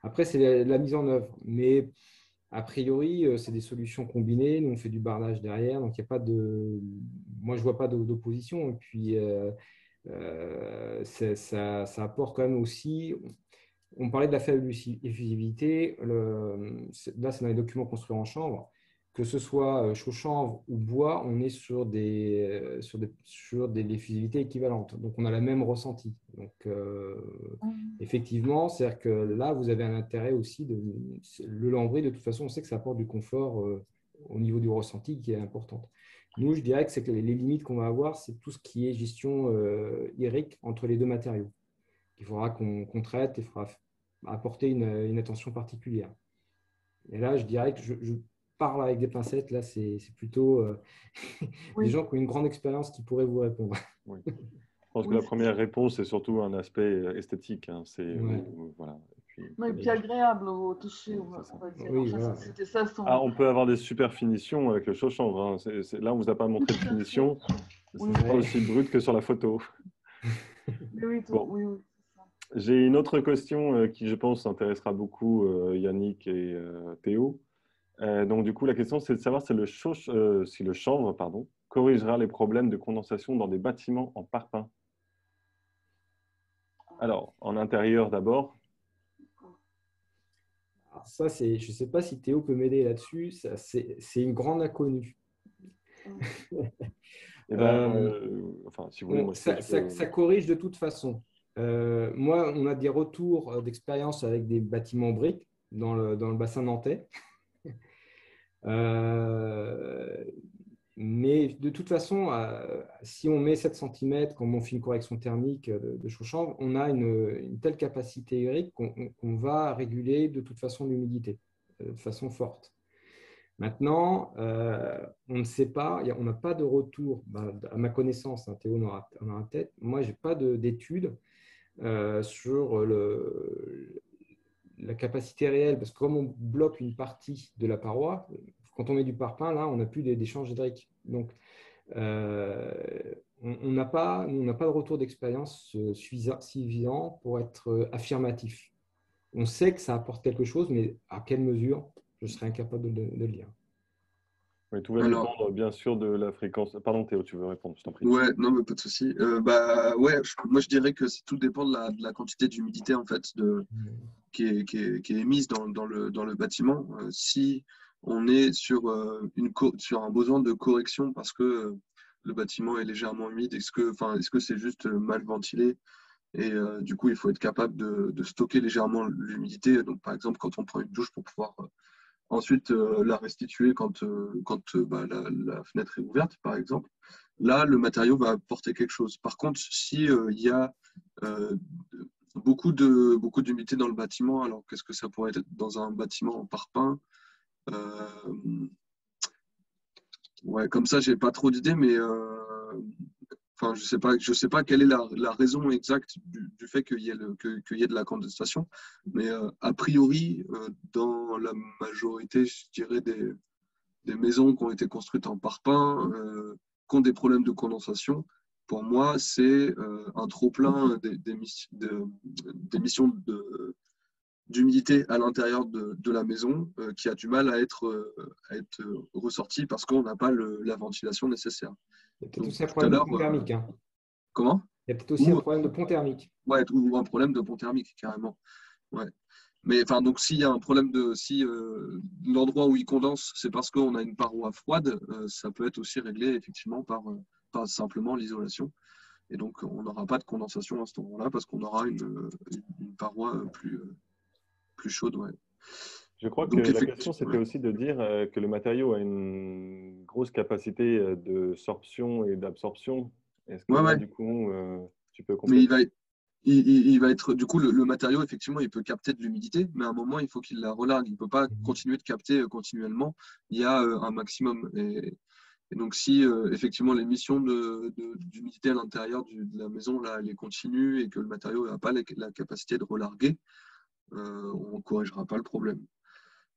Après, c'est la mise en œuvre, mais a priori, c'est des solutions combinées. Nous, on fait du barrage derrière, donc il n'y a pas de. Moi, je ne vois pas d'opposition. Et puis, ça apporte quand même aussi. On parlait de la faible effusivité. Là, c'est dans les documents construits en chanvre. Que ce soit chaud chanvre ou bois, on est sur des effusivités équivalentes. Donc, on a la même ressenti. Donc, effectivement, c'est-à-dire que là, vous avez un intérêt aussi. Le lambris, de toute façon, on sait que ça apporte du confort au niveau du ressenti qui est important. Nous, je dirais que c'est que les limites qu'on va avoir, c'est tout ce qui est gestion hydrique entre les deux matériaux. Il faudra qu'on traite et il faudra apporter une attention particulière. Et là, je dirais que je parle avec des pincettes. Là, c'est plutôt des gens qui ont une grande expérience qui pourraient vous répondre. Oui. Je pense que la première réponse, c'est surtout un aspect esthétique. Hein. Voilà. Et puis agréable au toucher. Oui, voilà. On peut avoir des super finitions avec le chaud chanvre. Hein. Là, on ne vous a pas montré de finition. Ce n'est pas aussi brut que sur la photo. Oui, oui. J'ai une autre question qui, je pense, intéressera beaucoup Yannick et Théo. Donc, du coup, la question, c'est de savoir si le chanvre corrigera les problèmes de condensation dans des bâtiments en parpaing. Alors, en intérieur d'abord. Ça, je ne sais pas si Théo peut m'aider là-dessus. C'est une grande inconnue. Si vous voulez, ça corrige de toute façon. Moi, on a des retours d'expérience avec des bâtiments briques dans le bassin nantais. Mais de toute façon, si on met 7 cm, comme on fait une correction thermique de chaud chanvre, on a une telle capacité hydrique qu'on va réguler de toute façon l'humidité de façon forte. Maintenant, on ne sait pas, on n'a pas de retour, à ma connaissance, hein, Théo en aura peut-être, moi je n'ai pas d'études sur la capacité réelle, parce que comme on bloque une partie de la paroi, quand on met du parpaing, là, on n'a plus d'échange hydrique. Donc, on n'a pas de retour d'expérience suffisant pour être affirmatif. On sait que ça apporte quelque chose, mais à quelle mesure, je serais incapable de le dire. Oui, tout va Alors, dépendre bien sûr de la fréquence. Pardon Théo, tu veux répondre, je t'en prie. ouais, non, mais pas de souci. Ouais, moi je dirais que tout dépend de la quantité d'humidité en fait qui est émise dans le bâtiment. Si on est sur un besoin de correction parce que le bâtiment est légèrement humide, est-ce que c'est juste mal ventilé? Et du coup, il faut être capable de stocker légèrement l'humidité. Donc, par exemple, quand on prend une douche pour pouvoir ensuite la restituer quand la fenêtre est ouverte, par exemple, là, le matériau va apporter quelque chose. Par contre, si il y a euh, beaucoup d'humidité dans le bâtiment, alors qu'est-ce que ça pourrait être dans un bâtiment en parpaing? Ouais, comme ça, j'ai pas trop d'idées, mais enfin, je sais pas quelle est la raison exacte du fait qu'il y ait de la condensation, mais a priori, dans la majorité, je dirais, des maisons qui ont été construites en parpaing, qui ont des problèmes de condensation, pour moi, c'est un trop-plein d'émissions d'humidité à l'intérieur de la maison qui a du mal à être ressorti parce qu'on n'a pas la ventilation nécessaire. Il y a peut-être Donc aussi un tout à problème de l'heure, pont thermique, hein. comment? Il y a peut-être aussi un Ou, problème de pont thermique. ouais, ou un problème de pont thermique, carrément. Ouais. Mais enfin, donc s'il y a un problème si l'endroit où il condense, c'est parce qu'on a une paroi froide, ça peut être aussi réglé effectivement par simplement l'isolation. Et donc, on n'aura pas de condensation à ce moment-là parce qu'on aura une paroi plus chaude. Ouais. Je crois que Donc, la question, effectivement, c'était ouais. aussi de dire que le matériau a une grosse capacité de sorption et d'absorption. Est-ce que Ouais, là, ouais. du coup, tu peux Mais compléter? il va être, du coup, le matériau, effectivement, il peut capter de l'humidité, mais à un moment, il faut qu'il la relargue. Il ne peut pas continuer de capter continuellement. Il y a un maximum. Et donc, si effectivement l'émission d'humidité à l'intérieur de la maison, là, elle est continue et que le matériau n'a pas la capacité de relarguer, on ne corrigera pas le problème.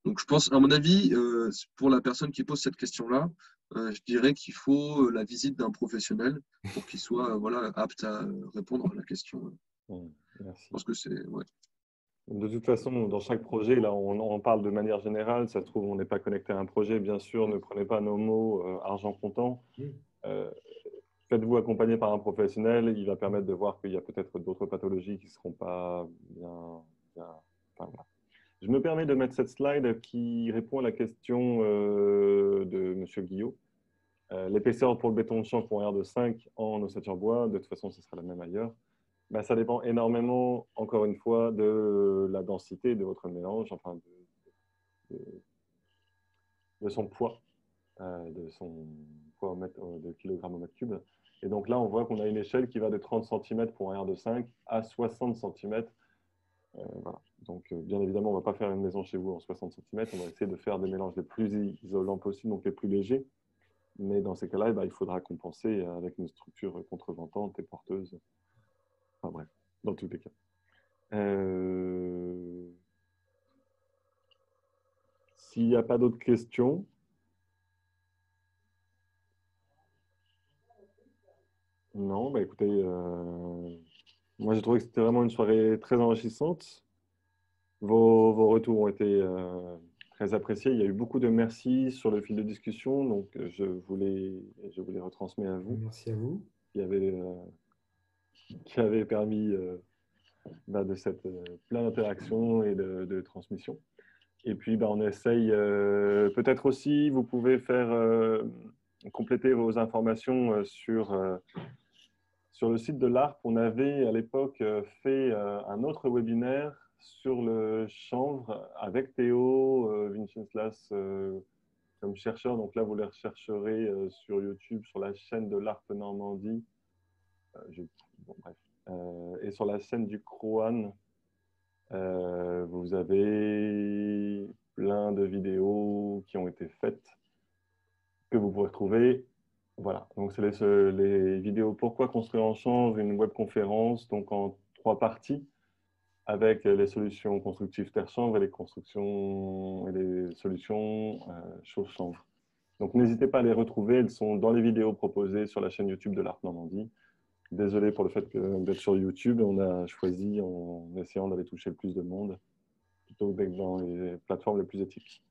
Donc, je pense, à mon avis, pour la personne qui pose cette question-là, je dirais qu'il faut la visite d'un professionnel pour qu'il soit voilà, apte à répondre à la question. Je Merci. pense que c'est. Ouais. De toute façon, dans chaque projet, là, on parle de manière générale. Ça se trouve, on n'est pas connecté à un projet. Bien sûr, ne prenez pas nos mots argent comptant. Euh, Faites-vous accompagner par un professionnel. Il va permettre de voir qu'il y a peut-être d'autres pathologies qui ne seront pas bien. Enfin, voilà. Je me permets de mettre cette slide qui répond à la question de M. Guillot. L'épaisseur pour le béton de chanvre pour un R de 5 en ossature bois, de toute façon, ce sera la même ailleurs. Ben, ça dépend énormément, encore une fois, de la densité de votre mélange, enfin de son poids, de son poids de kilogramme au mètre cube. Et donc là, on voit qu'on a une échelle qui va de 30 cm pour un R de 5 à 60 cm. Voilà. Donc, bien évidemment, on ne va pas faire une maison chez vous en 60 cm. On va essayer de faire des mélanges les plus isolants possibles, donc les plus légers. Mais dans ces cas-là, il faudra compenser avec une structure contreventante et porteuse. Enfin bref, dans tous les cas. S'il n'y a pas d'autres questions, non, écoutez, moi j'ai trouvé que c'était vraiment une soirée très enrichissante. Vos retours ont été très appréciés. Il y a eu beaucoup de merci sur le fil de discussion, donc je vous les retransmets à vous, Merci à vous. qui avez permis de cette plein d'interactions et de transmission. Et puis, on essaye, peut-être aussi, vous pouvez faire compléter vos informations sur le site de l'ARP. On avait à l'époque fait un autre webinaire sur le chanvre avec Théo Vincenslas comme chercheur. Donc là, vous les rechercherez sur YouTube, sur la chaîne de l'ARP Normandie. Bon, bref. Et sur la chaîne du Croan, vous avez plein de vidéos qui ont été faites que vous pouvez retrouver. Voilà, donc c'est les vidéos Pourquoi construire en chanvre, une webconférence, donc en 3 parties, avec les solutions constructives terre-chanvre et les solutions chauffe-chanvre. Donc n'hésitez pas à les retrouver, elles sont dans les vidéos proposées sur la chaîne YouTube de l'ARP Normandie. Désolé pour le fait d'être sur YouTube, on a choisi en essayant d'aller toucher le plus de monde, plutôt que d'être dans les plateformes les plus éthiques.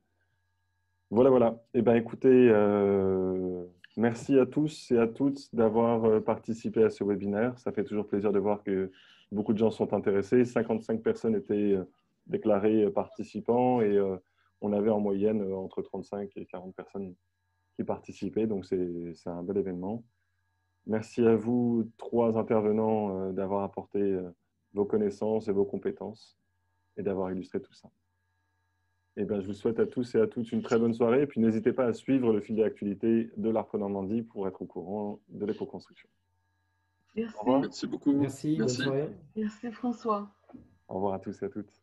Voilà, voilà. Eh bien, écoutez, merci à tous et à toutes d'avoir participé à ce webinaire. Ça fait toujours plaisir de voir que beaucoup de gens sont intéressés. 55 personnes étaient déclarées participants et on avait en moyenne entre 35 et 40 personnes qui participaient. Donc, c'est un bel événement. Merci à vous, 3 intervenants, d'avoir apporté vos connaissances et vos compétences et d'avoir illustré tout ça. Eh bien, je vous souhaite à tous et à toutes une très bonne soirée. Et puis, n'hésitez pas à suivre le fil d'actualité de l'ARPRE Normandie pour être au courant de l'éco-construction. Merci. Au revoir. Merci beaucoup. Merci, bonne soirée. Merci François. Au revoir à tous et à toutes.